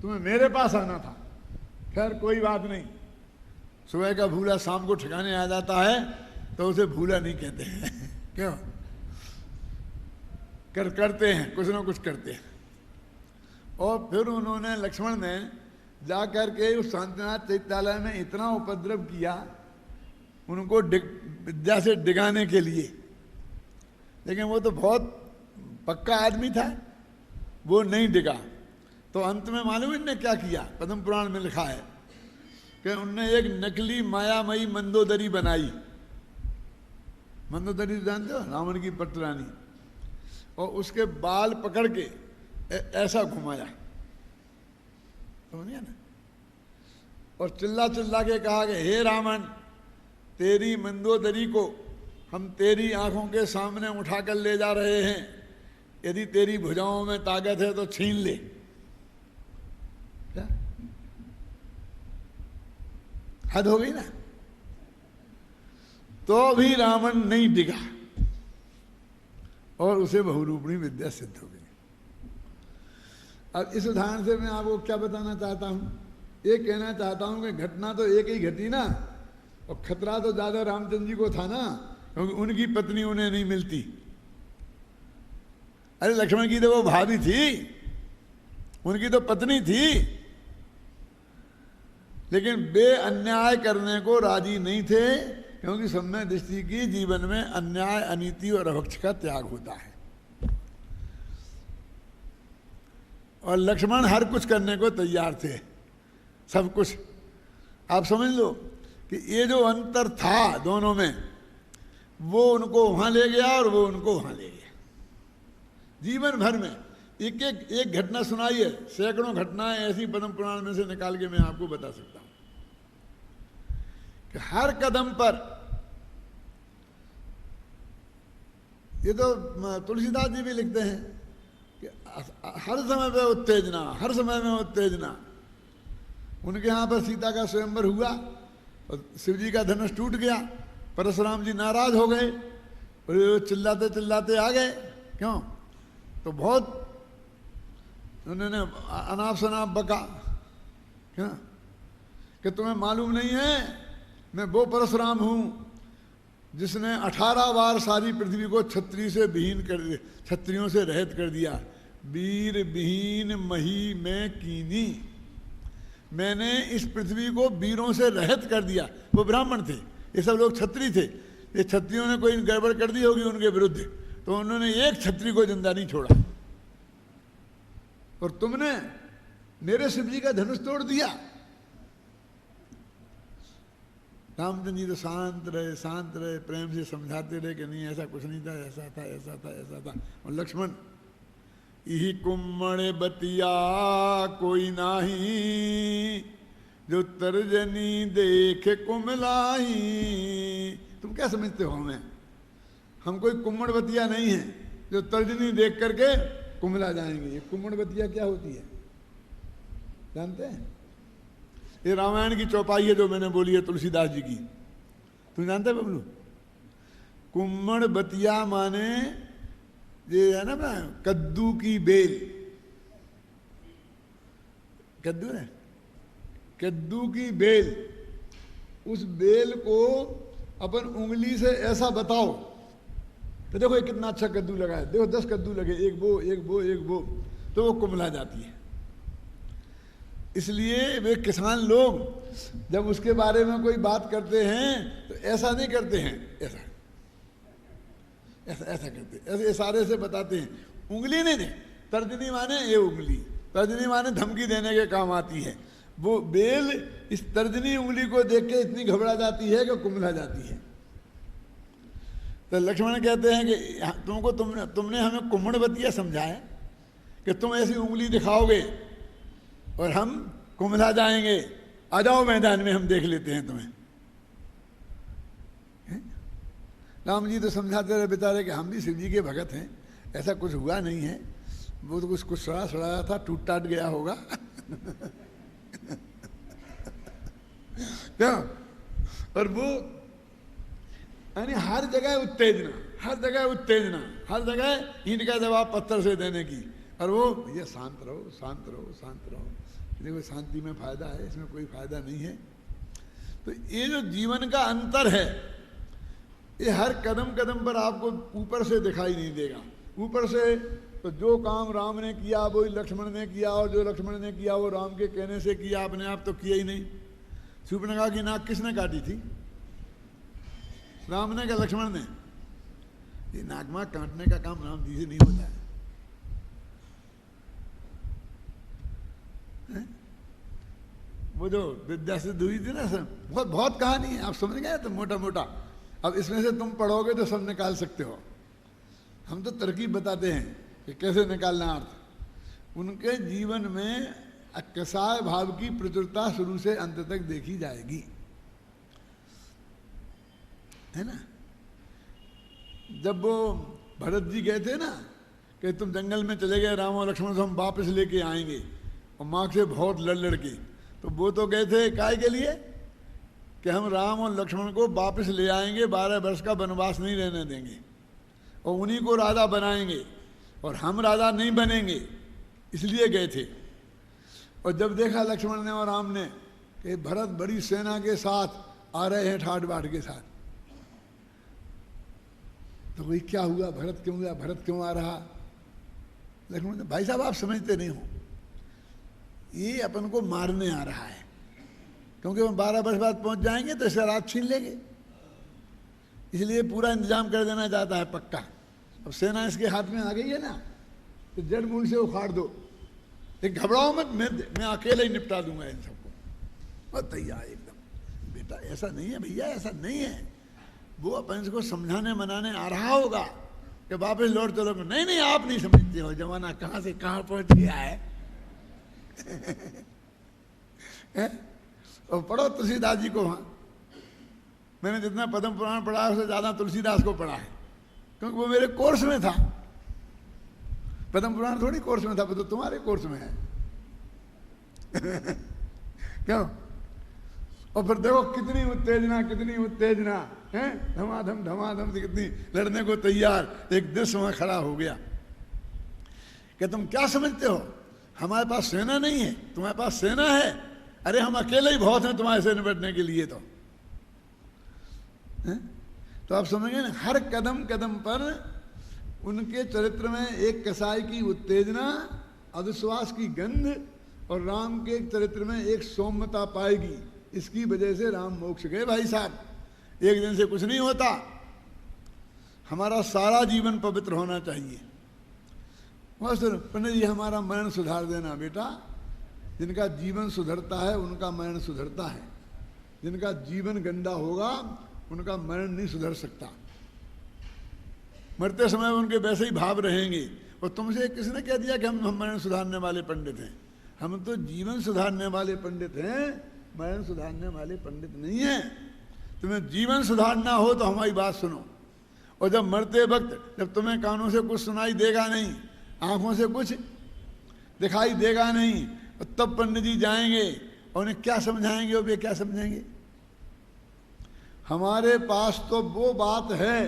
तुम्हें मेरे पास आना था। खैर कोई बात नहीं, सुबह का भूला शाम को ठिकाने आ जाता है तो उसे भूला नहीं कहते हैं। क्यों? करते हैं, कुछ ना कुछ करते हैं। और फिर उन्होंने, लक्ष्मण ने जा कर के उस शांतिनाथ चैत्यालय में इतना उपद्रव किया उनको विद्या से डिगाने के लिए, लेकिन वो तो बहुत पक्का आदमी था, वो नहीं डिगा। तो अंत में मालूम इनने क्या किया? पद्म पुराण में लिखा है कि उनने एक नकली मायामयी मंदोदरी बनाई। मंदोदरी जानते हो, रावण की पटरानी, और उसके बाल पकड़ के ऐसा घुमाया, समझ गया ना? और चिल्ला चिल्ला के कहा कि हे रावण, तेरी मंदोदरी को हम तेरी आंखों के सामने उठाकर ले जा रहे हैं, यदि तेरी भुजाओं में ताकत है तो छीन ले। क्या हद हो गई ना? तो भी रावण नहीं डिगा और उसे बहुरूपणी विद्या सिद्ध हो गई। अब इस उदाहरण से मैं आपको क्या बताना चाहता हूं? ये कहना चाहता हूं कि घटना तो एक ही घटी ना, और खतरा तो ज्यादा रामचंद्र जी को था ना, क्योंकि उनकी पत्नी उन्हें नहीं मिलती। अरे लक्ष्मण की तो वो भाभी थी, उनकी तो पत्नी थी, लेकिन वे अन्याय करने को राजी नहीं थे, क्योंकि सम्यक दृष्टि की जीवन में अन्याय, अनीति और अभक्ष का त्याग होता है। और लक्ष्मण हर कुछ करने को तैयार थे, सब कुछ। आप समझ लो कि ये जो अंतर था दोनों में, वो उनको वहां ले गया और वो उनको वहां ले गया। जीवन भर में एक घटना सुनाई है, सैकड़ों घटनाएं ऐसी पद्म पुराण में से निकाल के मैं आपको बता सकता हूं कि हर कदम पर, ये तो तुलसीदास जी भी लिखते हैं कि हर समय पे उत्तेजना, हर समय में उत्तेजना। उनके यहाँ पर सीता का स्वयंवर हुआ और शिव जी का धनुष टूट गया, परशुराम जी नाराज हो गए और चिल्लाते चिल्लाते आ गए। क्यों? तो बहुत उन्होंने अनाप शनाप बका, क्या कि तुम्हें मालूम नहीं है मैं वो परशुराम हूं जिसने 18 बार सारी पृथ्वी को क्षत्रिय से विहीन कर, क्षत्रियों से रहित कर दिया। वीर विहीन मही में कीनी, मैंने इस पृथ्वी को वीरों से रहित कर दिया। वो ब्राह्मण थे, ये सब लोग क्षत्रिय थे। ये क्षत्रियों ने कोई गड़बड़ कर दी होगी उनके विरुद्ध, तो उन्होंने एक क्षत्रिय को जिंदा नहीं छोड़ा। और तुमने मेरे शिव जी का धनुष तोड़ दिया। रामचंद्र जी तो शांत रहे, प्रेम से समझाते रहे कि नहीं ऐसा कुछ नहीं था, ऐसा था, ऐसा था, ऐसा था। और लक्ष्मण, यही कुम्मण बतिया कोई नाही, जो तर्जनी देखे कुमलाई। तुम क्या समझते हो हमें? हम कोई कुम्मण बतिया नहीं है जो तर्जनी देख करके कुमला जाएंगे। ये कुम्मण बतिया क्या होती है जानते हैं? ये रामायण की चौपाई है जो मैंने बोली है तुलसीदास जी की। तुम जानते हैं बबलू? कुम्मण बतिया माने ये है ना कद्दू की बेल, कद्दू है, कद्दू की बेल। उस बेल को अपन उंगली से ऐसा बताओ तो देखो ये कितना अच्छा कद्दू लगा है, देखो 10 कद्दू लगे, एक वो एक वो एक वो, तो वो कुमला जाती है। इसलिए वे किसान लोग जब उसके बारे में कोई बात करते हैं तो ऐसा नहीं करते हैं, ऐसा ऐसा ऐसा करते, ऐसे इशारे से बताते हैं। उंगली नहीं दे, तर्जनी माने ये उंगली, तर्जनी माने धमकी देने के काम आती है। वो बेल इस तर्जनी उंगली को देख के इतनी घबरा जाती है कि कुमला जाती है। तो लक्ष्मण कहते हैं कि तुमको तुमने हमें कुम्मण बतिया समझाया कि तुम ऐसी उंगली दिखाओगे और हम कुमला जाएंगे, आ जाओ मैदान में, हम देख लेते हैं तुम्हें। राम जी तो समझाते रहे बेचारे कि हम भी शिव जी के भगत हैं, ऐसा कुछ हुआ नहीं है, वो तो कुछ सड़ाया था, टूट टाट गया होगा। क्या? और वो यानी हर जगह उत्तेजना, हर जगह उत्तेजना, हर जगह ईंट का जवाब पत्थर से देने की। और वो भैया शांत रहो, शांत रहो, शांत रहो, देखो शांति में फायदा है, इसमें कोई फायदा नहीं है। तो ये जो जीवन का अंतर है, ये हर कदम कदम पर आपको ऊपर से दिखाई नहीं देगा। ऊपर से तो जो काम राम ने किया वही लक्ष्मण ने किया, और जो लक्ष्मण ने किया वो राम के कहने से किया, अपने आप तो किया ही नहीं। शूर्पणखा की नाक किसने काटी थी? राम ने क्या लक्ष्मण ने? ये नाक माक काटने का काम राम जी से नहीं होता है। वो जो विद्या सिद्ध हुई थी ना, सब बहुत बहुत कहानी है, आप समझ गए तो मोटा मोटा। अब इसमें से तुम पढ़ोगे तो सब निकाल सकते हो। हम तो तरकीब बताते हैं कि कैसे निकालना अर्थ। उनके जीवन में कसाय भाव की प्रचुरता शुरू से अंत तक देखी जाएगी, है ना। जब वो भरत जी गए थे ना कि तुम जंगल में चले गए राम और लक्ष्मण से, हम वापस लेके आएंगे, और माँ से बहुत लड़ लड़के, तो वो तो गए थे काय के लिए कि हम राम और लक्ष्मण को वापस ले आएंगे, 12 वर्ष का वनवास नहीं रहने देंगे, और उन्हीं को राजा बनाएंगे, और हम राजा नहीं बनेंगे, इसलिए गए थे। और जब देखा लक्ष्मण ने और राम ने कि भरत बड़ी सेना के साथ आ रहे हैं, ठाट बाट के साथ, तो वही क्या हुआ, भरत क्यों गया, भरत क्यों आ रहा? लक्ष्मण ने, भाई साहब आप समझते नहीं हो, ये अपन को मारने आ रहा है, क्योंकि हम 12 वर्ष बाद पहुंच जाएंगे तो इसका राज छीन लेंगे, इसलिए पूरा इंतजाम कर देना चाहता है पक्का। अब सेना इसके हाथ में आ गई है ना, तो जड़ मूल से उखाड़ दो। एक घबराओ मत, मैं अकेले ही निपटा दूंगा इन सबको। और तैयार एकदम। बेटा ऐसा नहीं है भैया, ऐसा नहीं है। वो अपन को समझाने मनाने आ रहा होगा कि वापस लौट चलो। नहीं नहीं, आप नहीं समझते हो, जमाना कहाँ से कहाँ पहुंच गया है। और पढ़ो तुलसीदास जी को। वहाँ मैंने जितना पद्म पुराण पढ़ा है उससे ज़्यादा तुलसीदास को पढ़ा है, क्योंकि वो मेरे कोर्स में था। पद्म पुराण थोड़ी कोर्स में था, वो तो तुम्हारे कोर्स में है। क्यों? और फिर देखो कितनी उत्तेजना है, धमाधम से कितनी लड़ने को तैयार। एक दृश्य वहां खड़ा हो गया कि तुम क्या समझते हो, हमारे पास सेना नहीं है, तुम्हारे पास सेना है। अरे हम अकेले ही बहुत हैं तुम्हारे से निपटने के लिए। तो आप समझेंगे ना, हर कदम कदम पर उनके चरित्र में एक कसाई की उत्तेजना, अविश्वास की गंध, और राम के चरित्र में एक सौम्यता पाएगी। इसकी वजह से राम मोक्ष गए। भाई साहब, एक दिन से कुछ नहीं होता। हमारा सारा जीवन पवित्र होना चाहिए। पंडित जी हमारा मरण सुधार देना। बेटा, जिनका जीवन सुधरता है उनका मरण सुधरता है। जिनका जीवन गंदा होगा उनका मरण नहीं सुधर सकता। मरते समय उनके वैसे ही भाव रहेंगे। और तुमसे किसने कह दिया कि हम मरण सुधारने वाले पंडित हैं? हम तो जीवन सुधारने वाले पंडित हैं, मरण सुधारने वाले पंडित नहीं हैं। तुम्हें जीवन सुधारना हो तो हमारी बात सुनो। और जब मरते वक्त, जब तुम्हें कानों से कुछ सुनाई देगा नहीं, आंखों से कुछ दिखाई देगा नहीं, तब पंडित जी जाएंगे और उन्हें क्या समझाएंगे और वे क्या समझेंगे? हमारे पास तो वो बात है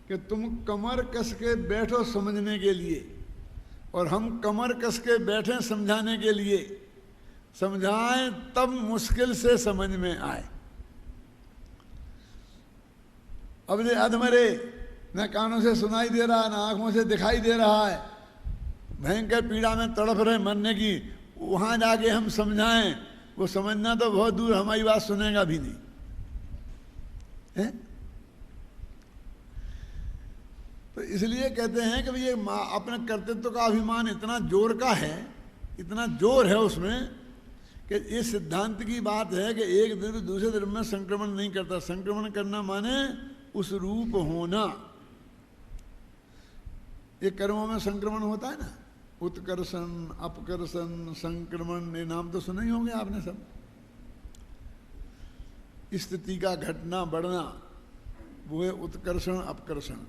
कि तुम कमर कस के बैठो समझने के लिए, और हम कमर कस के बैठे समझाने के लिए। समझाएं तब मुश्किल से समझ में आए। अब ये अधमरे, न कानों से सुनाई दे रहा, न आंखों से दिखाई दे रहा है, भयंकर पीड़ा में तड़प रहे मरने की, वहां जाके हम समझाएं, वो समझना तो बहुत दूर, हमारी बात सुनेगा भी नहीं है? तो इसलिए कहते हैं कि ये अपने कर्तृत्व का अभिमान इतना जोर का है, इतना जोर है उसमें, कि इस सिद्धांत की बात है कि एक द्रव्य दूसरे द्रव्य में संक्रमण नहीं करता। संक्रमण करना माने उस रूप होना। ये कर्मों में संक्रमण होता है ना, उत्कर्षण, अपकर्षण, संक्रमण, ये नाम तो सुने ही होंगे आपने सब। स्थिति का घटना बढ़ना, वो है उत्कर्षण अपकर्षण।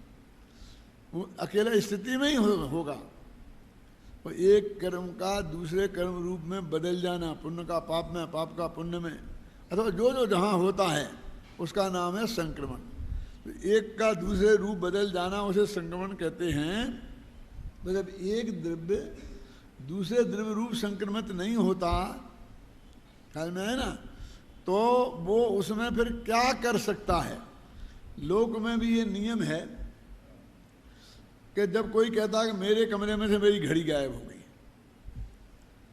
वो अकेला स्थिति में ही होगा। और एक कर्म का दूसरे कर्म रूप में बदल जाना, पुण्य का पाप में, पाप का पुण्य में, अथवा जो जो जहाँ होता है उसका नाम है संक्रमण। तो एक का दूसरे रूप बदल जाना उसे संक्रमण कहते हैं। तो जब एक द्रव्य दूसरे द्रव्य रूप संक्रमित नहीं होता, ख्याल में है ना, तो वो उसमें फिर क्या कर सकता है। लोक में भी ये नियम है कि जब कोई कहता है कि मेरे कमरे में से मेरी घड़ी गायब हो गई,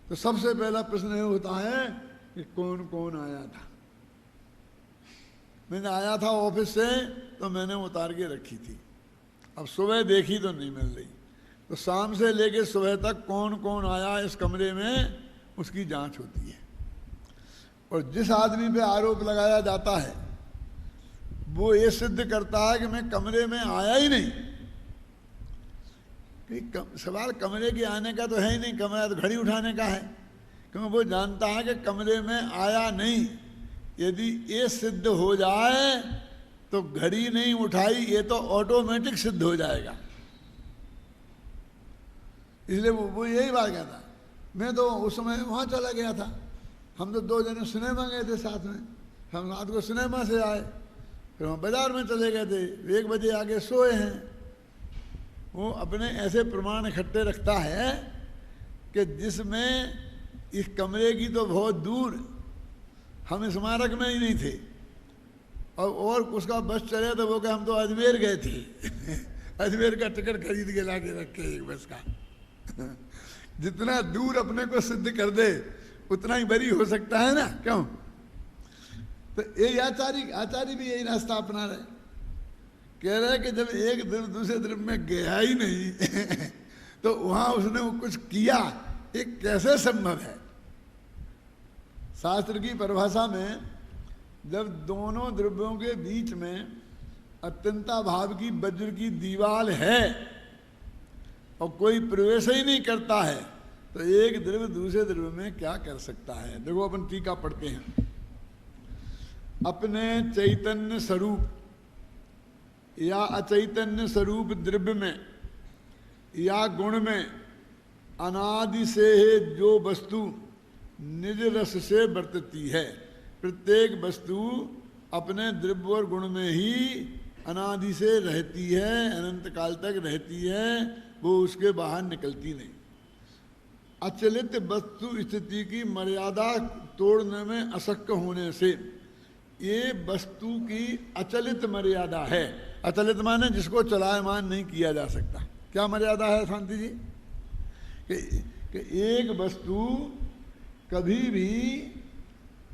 तो सबसे पहला प्रश्न ये होता है कि कौन कौन आया था। मैंने आया था ऑफिस से तो मैंने उतार के रखी थी, अब सुबह देखी तो नहीं मिल रही, तो शाम से लेके सुबह तक कौन कौन आया इस कमरे में, उसकी जांच होती है। और जिस आदमी पे आरोप लगाया जाता है वो ये सिद्ध करता है कि मैं कमरे में आया ही नहीं। सवाल कमरे के आने का तो है ही नहीं, कमरा तो घड़ी उठाने का है, क्योंकि वो जानता है कि कमरे में आया नहीं। यदि ये सिद्ध हो जाए तो घड़ी नहीं उठाई ये तो ऑटोमेटिक सिद्ध हो जाएगा। इसलिए वो यही बात कहता। मैं तो उस समय वहाँ चला गया था, हम तो 2 जने सिनेमा गए थे साथ में, हम रात को सिनेमा से आए, फिर हम बाजार में चले गए थे, 1 बजे आगे सोए हैं। वो अपने ऐसे प्रमाण इकट्ठे रखता है कि जिसमें इस कमरे की तो बहुत दूर, हम स्मारक में ही नहीं थे, और उसका बस चले तो वो कि हम तो अजमेर गए थे अजमेर का टिकट खरीद के ला के रखे एक बस का जितना दूर अपने को सिद्ध कर दे उतना ही बरी हो सकता है ना, क्यों। तो ये आचार्य भी यही रास्ता अपना रहे, कह रहे कि जब एक द्रव्य दूसरे द्रव्य में गया ही नहीं तो वहां उसने वो कुछ किया, ये कैसे संभव है। शास्त्र की परिभाषा में जब दोनों द्रव्यों के बीच में अत्यंता भाव की वज्र की दीवार है और कोई प्रवेश ही नहीं करता है तो एक द्रव्य दूसरे द्रव्य में क्या कर सकता है। देखो अपन टीका पढ़ते हैं। अपने चैतन्य स्वरूप या अचैतन्य स्वरूप द्रव्य में या गुण में अनादि से जो वस्तु निज रस से बरतती है, प्रत्येक वस्तु अपने द्रव्य और गुण में ही अनादि से रहती है, अनंत काल तक रहती है, वो उसके बाहर निकलती नहीं। अचलित वस्तु स्थिति की मर्यादा तोड़ने में अशक्य होने से ये वस्तु की अचलित मर्यादा है। अचलित माने जिसको चलायमान नहीं किया जा सकता। क्या मर्यादा है शांति जी? कि एक वस्तु कभी भी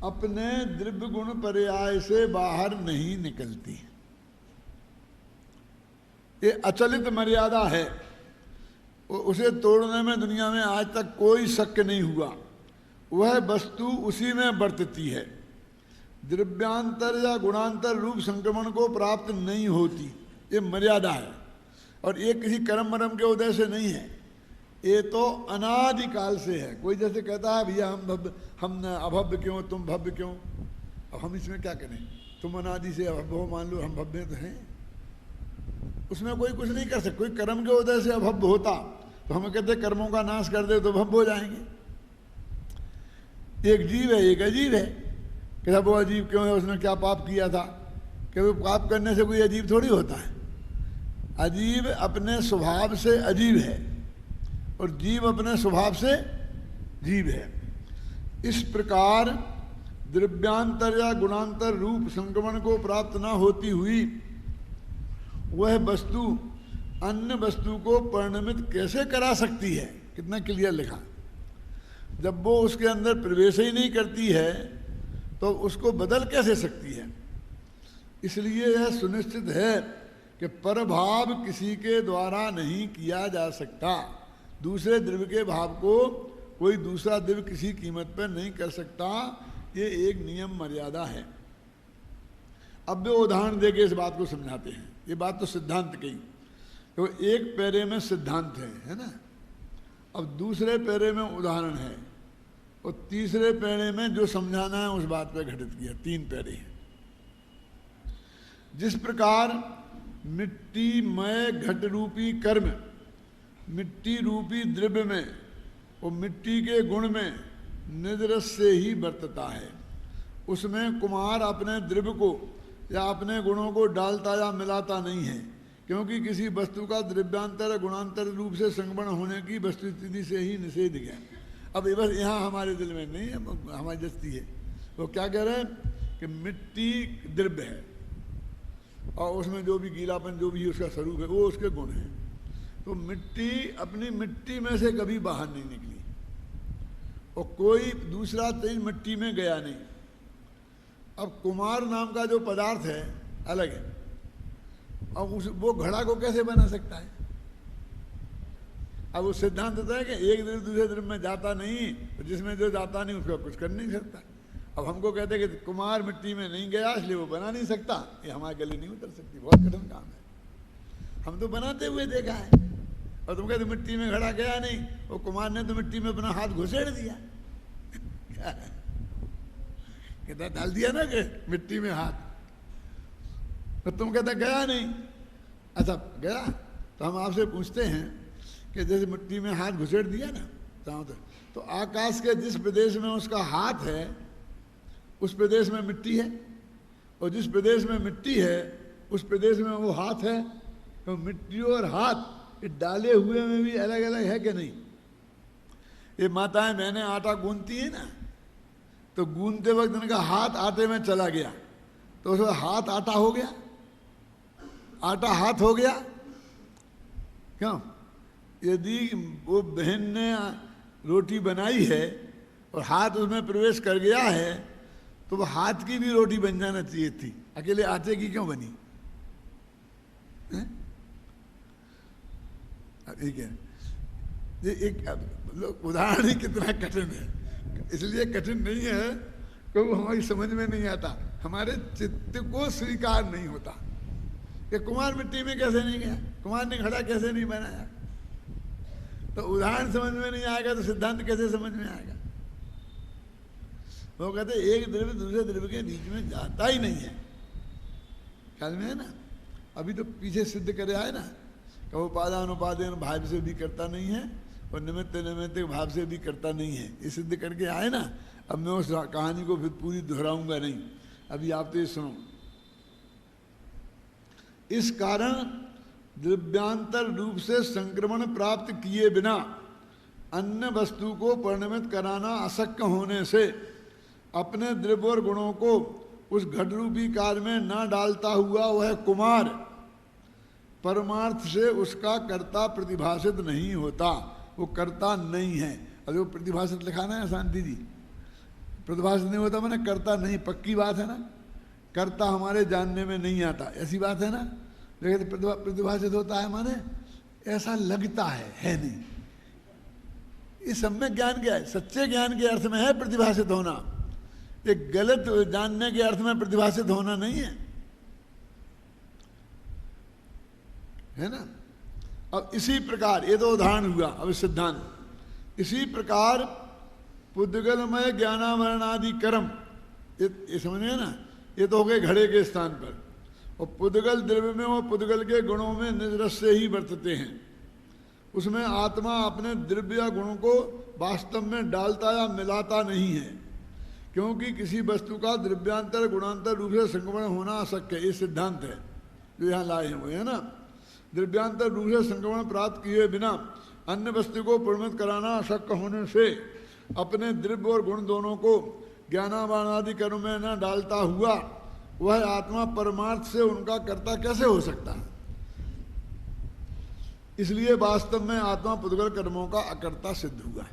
अपने द्रव्य गुण पर्याय से बाहर नहीं निकलती, ये अचलित मर्यादा है। उसे तोड़ने में दुनिया में आज तक कोई शक नहीं हुआ। वह वस्तु उसी में बरतती है, द्रव्यांतर या गुणांतर रूप संक्रमण को प्राप्त नहीं होती, ये मर्यादा है। और ये किसी कर्म मरम के उदय से नहीं है, ये तो अनादिकाल से है। कोई जैसे कहता है भैया हम अभव्य क्यों, तुम भव्य क्यों, अब हम इसमें क्या करें, तुम अनादि से अभव्य हो, मान लो हम भव्य तो हैं, उसमें कोई कुछ नहीं कर सकता। कोई कर्म के उदय से अभव्य होता तो हम कहते कर्मों का नाश कर दे तो भव्य हो जाएंगे। एक जीव है, एक अजीब है। कहता वो अजीब क्यों है, उसने क्या पाप किया था? कि वो पाप करने से कोई अजीब थोड़ी होता है। अजीब अपने स्वभाव से अजीब है और जीव अपने स्वभाव से जीव है। इस प्रकार द्रव्यांतर या गुणांतर रूप संक्रमण को प्राप्त न होती हुई वह वस्तु अन्य वस्तु को परिणमित कैसे करा सकती है? कितना क्लियर लिखा। जब वो उसके अंदर प्रवेश ही नहीं करती है तो उसको बदल कैसे सकती है? इसलिए यह सुनिश्चित है कि परभाव किसी के द्वारा नहीं किया जा सकता। दूसरे द्रव्य के भाव को कोई दूसरा द्रव्य किसी कीमत पर नहीं कर सकता, ये एक नियम मर्यादा है। अब वे उदाहरण देके इस बात को समझाते हैं। ये बात तो सिद्धांत की, तो एक पैरे में सिद्धांत है ना, अब दूसरे पैरे में उदाहरण है और तीसरे पैरे में जो समझाना है उस बात पर घटित किया। 3 पैरे हैं। जिस प्रकार मिट्टी मय घट रूपी कर्म मिट्टी रूपी द्रव्य में और मिट्टी के गुण में निजरस से ही बरतता है, उसमें कुम्हार अपने द्रव्य को या अपने गुणों को डालता या मिलाता नहीं है, क्योंकि किसी वस्तु का द्रव्यांतर गुणांतर रूप से संगमन होने की वस्तुस्थिति से ही निषेध किया। अब ये बस यहाँ हमारे दिल में नहीं है, हमारी दस्ती है। वो क्या कह रहे हैं कि मिट्टी द्रव्य है और उसमें जो भी गीलापन जो भी उसका स्वरूप है वो उसके गुण है। तो मिट्टी अपनी मिट्टी में से कभी बाहर नहीं निकली और कोई दूसरा तेज मिट्टी में गया नहीं। अब कुमार नाम का जो पदार्थ है अलग है। अब वो घड़ा को कैसे बना सकता है? अब वो सिद्धांत होता है कि एक द्रव्य दूसरे द्रव्य में जाता नहीं, तो जिसमें जो जाता नहीं उसका कुछ कर नहीं सकता। अब हमको कहते हैं कि कुमार मिट्टी में नहीं गया इसलिए वो बना नहीं सकता, ये हमारे गले नहीं उतर सकती, बहुत कठिन काम है। हम तो बनाते हुए देखा है और तुम कहते मिट्टी में घड़ा गया नहीं, वो कुमार ने तो मिट्टी में अपना हाथ घुसेड़ दिया कहता डाल दिया ना कि मिट्टी में हाथ, तो तुम कहते गया नहीं। अच्छा गया तो हम आपसे पूछते हैं कि जैसे मिट्टी में हाथ घुसेड़ दिया ना तो आकाश के जिस प्रदेश में उसका हाथ है उस प्रदेश में मिट्टी है, और जिस प्रदेश में मिट्टी है उस प्रदेश में वो हाथ है। तो मिट्टी और हाथ ये डाले हुए में भी अलग अलग है कि नहीं? ये माताएं बहनें आटा गूंथती है ना, तो गूंथते वक्त इनका हाथ आटे में चला गया तो उसमें हाथ आटा हो गया, आटा हाथ हो गया। क्यों? यदि वो बहन ने रोटी बनाई है और हाथ उसमें प्रवेश कर गया है तो वो हाथ की भी रोटी बन जाना चाहिए थी, अकेले आटे की क्यों बनी? ठीक है, ये एक उदाहरण ही कितना कठिन है, इसलिए कठिन नहीं है कि वो हमारी समझ में नहीं आता, हमारे चित्त को स्वीकार नहीं होता कि कुमार मिट्टी में कैसे नहीं गया, कुमार ने घड़ा कैसे नहीं बनाया। तो उदाहरण समझ में नहीं आएगा तो सिद्धांत कैसे समझ में आएगा? वो कहते एक द्रव्य दूसरे द्रव्य के बीच में जाता ही नहीं है। ख्याल में है ना? अभी तो पीछे सिद्ध करे आए ना कि उपादान उपादान भाव से भी करता नहीं है और निमित्त निमित्त भाव से भी करता नहीं है, ये सिद्ध करके आए ना। अब मैं उस कहानी को फिर पूरी दोहराऊंगा नहीं, अभी आप तो ये सुनो। इस कारण द्रव्यांतर रूप से संक्रमण प्राप्त किए बिना अन्य वस्तु को परिणमित कराना अशक्य होने से अपने द्रव्य और गुणों को उस घट रूपी कार्य में न डालता हुआ वह कुमार परमार्थ से उसका कर्ता प्रतिभाषित नहीं होता, वो कर्ता नहीं है। अब वो प्रतिभाषित लिखाना है शांति जी, प्रतिभाषित नहीं होता मैंने कर्ता नहीं, पक्की बात है ना। कर्ता हमारे जानने में नहीं आता, ऐसी बात है ना। लेकिन प्रतिभाषित होता है माने ऐसा लगता है नहीं। इस सब में ज्ञान क्या है? सच्चे ज्ञान के अर्थ में है प्रतिभाषित होना, एक गलत जानने के अर्थ में प्रतिभाषित होना नहीं है, है ना। अब इसी प्रकार ये तो उदाहरण हुआ, अब सिद्धांत इसी प्रकार पुद्गलमय ज्ञानावरणादि कर्म, ये समझ में ना, ये तो हो गए घड़े के स्थान पर। और पुद्गल द्रव्य में और पुद्गल के गुणों में निजरस से ही वर्तते हैं, उसमें आत्मा अपने द्रव्य या गुणों को वास्तव में डालता या मिलाता नहीं है, क्योंकि किसी वस्तु का द्रव्यांतर गुणांतर रूप से संक्रमण होना अशक्य है। ये सिद्धांत है जो यहाँ लाए हैं वो, है ना। द्रव्यांतर रूप से संक्रमण प्राप्त किए बिना अन्य वस्तु को परिणमित कराना अशक्य होने से अपने द्रव्य और गुण दोनों को ज्ञानावानादि कर्म में न डालता हुआ वह आत्मा परमार्थ से उनका कर्ता कैसे हो सकता है। इसलिए वास्तव में आत्मा पुद्गल कर्मों का अकर्ता सिद्ध हुआ है।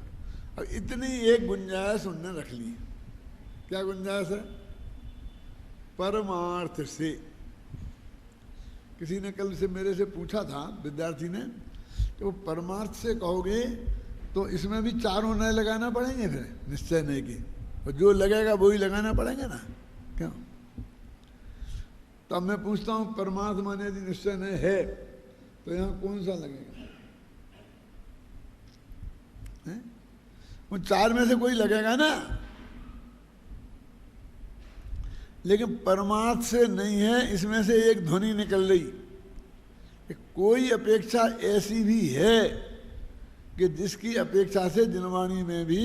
अब इतनी एक गुंजाइश उनने रख ली। क्या गुंजाइश है? परमार्थ से। किसी ने कल से मेरे से पूछा था, विद्यार्थी ने, कि वो परमार्थ से कहोगे तो इसमें भी चारों नए लगाना पड़ेंगे, फिर निश्चय नए के, और जो लगेगा वो ही लगाना पड़ेगा ना, क्यों? तो अब मैं पूछता हूँ परमार्थ माने यदि निश्चय नए है तो यहाँ कौन सा लगेगा? है? वो चार में से कोई लगेगा ना। लेकिन परमार्थ से नहीं है, इसमें से एक ध्वनि निकल रही कि कोई अपेक्षा ऐसी भी है कि जिसकी अपेक्षा से जिनवाणी में भी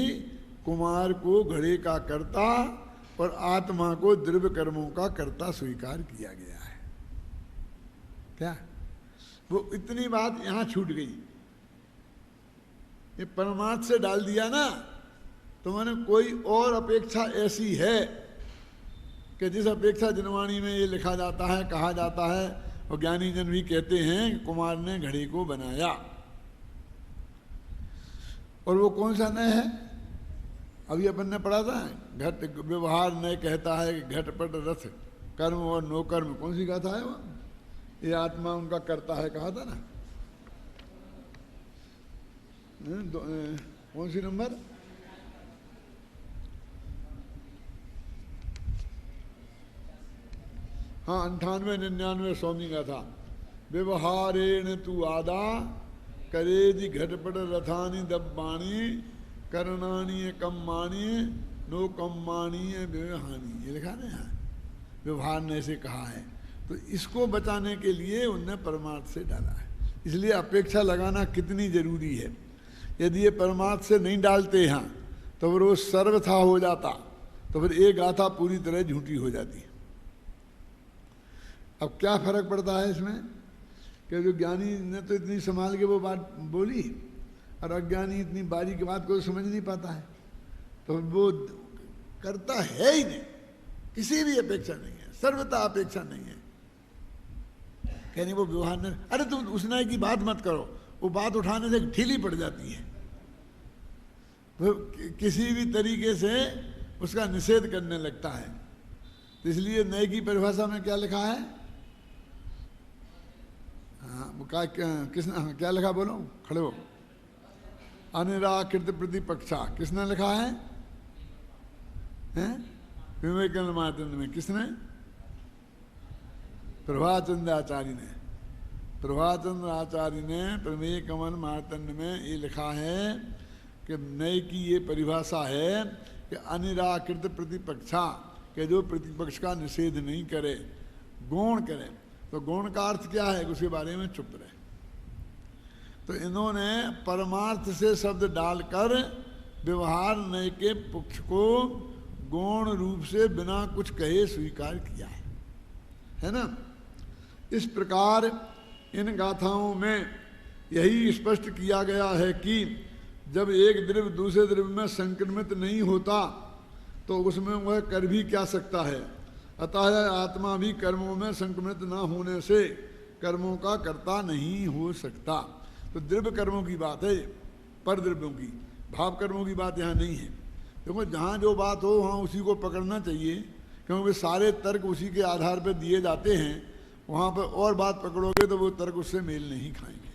कुमार को घड़े का कर्ता और आत्मा को द्रव्य कर्मों का कर्ता स्वीकार किया गया है। क्या? वो इतनी बात यहाँ छूट गई। ये परमार्थ से डाल दिया ना, तो मैंने कोई और अपेक्षा ऐसी है कि जिस अपेक्षा जनवाणी में ये लिखा जाता है, कहा जाता है, और ज्ञानी जन भी कहते हैं कि कुमार ने घड़ी को बनाया। और वो कौन सा नय है? अभी अपन ने पढ़ा था, घट व्यवहार नय कहता है कि घटपट रथ कर्म और नो कर्म। कौन सी गाथा है वो? ये आत्मा उनका करता है, कहा था ना। कौन सी नंबर? हाँ, 98 99 स्वामी का था। व्यवहारेण तू आदा करेदि घटपट रथानी दब्बाणी करणानी कम्मानी नो कम्मानी व्यवहानी। ये लिखा ना यहाँ, व्यवहार ने ऐसे कहा है। तो इसको बचाने के लिए उनने परमार्थ से डाला है। इसलिए अपेक्षा लगाना कितनी जरूरी है। यदि ये परमार्थ से नहीं डालते यहाँ तो फिर वो सर्वथा हो जाता, तो फिर एक गाथा पूरी तरह झूठी हो जाती। अब क्या फर्क पड़ता है इसमें कि जो ज्ञानी ने तो इतनी संभाल के वो बात बोली, और अज्ञानी इतनी बारी की बात को समझ नहीं पाता है, तो वो करता है ही नहीं। किसी भी अपेक्षा नहीं है, सर्वथा अपेक्षा नहीं है। कहने वो व्यवहार ने, अरे तुम उस नए की बात मत करो, वो बात उठाने से ढीली पड़ जाती है। वो किसी भी तरीके से उसका निषेध करने लगता है। तो इसलिए नए की परिभाषा में क्या लिखा है? हाँ, किसने क्या लिखा? बोलो, खड़े हो। अनिराकृत प्रतिपक्षा किसने लिखा है? विवेकानंद महात्म में। किसने? प्रभाचंद आचार्य ने। प्रभाचंद्र आचार्य ने प्रमेय कमल मार्तंड में ये लिखा है कि नए की ये परिभाषा है कि अनिराकृत प्रतिपक्षा, के जो प्रतिपक्ष का निषेध नहीं करे, गौण करे। तो गौण का अर्थ क्या है? उसके बारे में चुप रहे। तो इन्होंने परमार्थ से शब्द डालकर व्यवहार नए के पक्ष को गौण रूप से बिना कुछ कहे स्वीकार किया है ना। इस प्रकार इन गाथाओं में यही स्पष्ट किया गया है कि जब एक द्रव्य दूसरे द्रव्य में संक्रमित नहीं होता तो उसमें वह कर भी क्या सकता है। अतः आत्मा भी कर्मों में संक्रमित न होने से कर्मों का कर्ता नहीं हो सकता। तो द्रव्य कर्मों की बात है, पर द्रव्यों की, भाव कर्मों की बात यहाँ नहीं है। देखो, जहाँ जो बात हो वहाँ उसी को पकड़ना चाहिए, क्योंकि सारे तर्क उसी के आधार पर दिए जाते हैं। वहाँ पर और बात पकड़ोगे तो वो तर्क उससे मेल नहीं खाएंगे।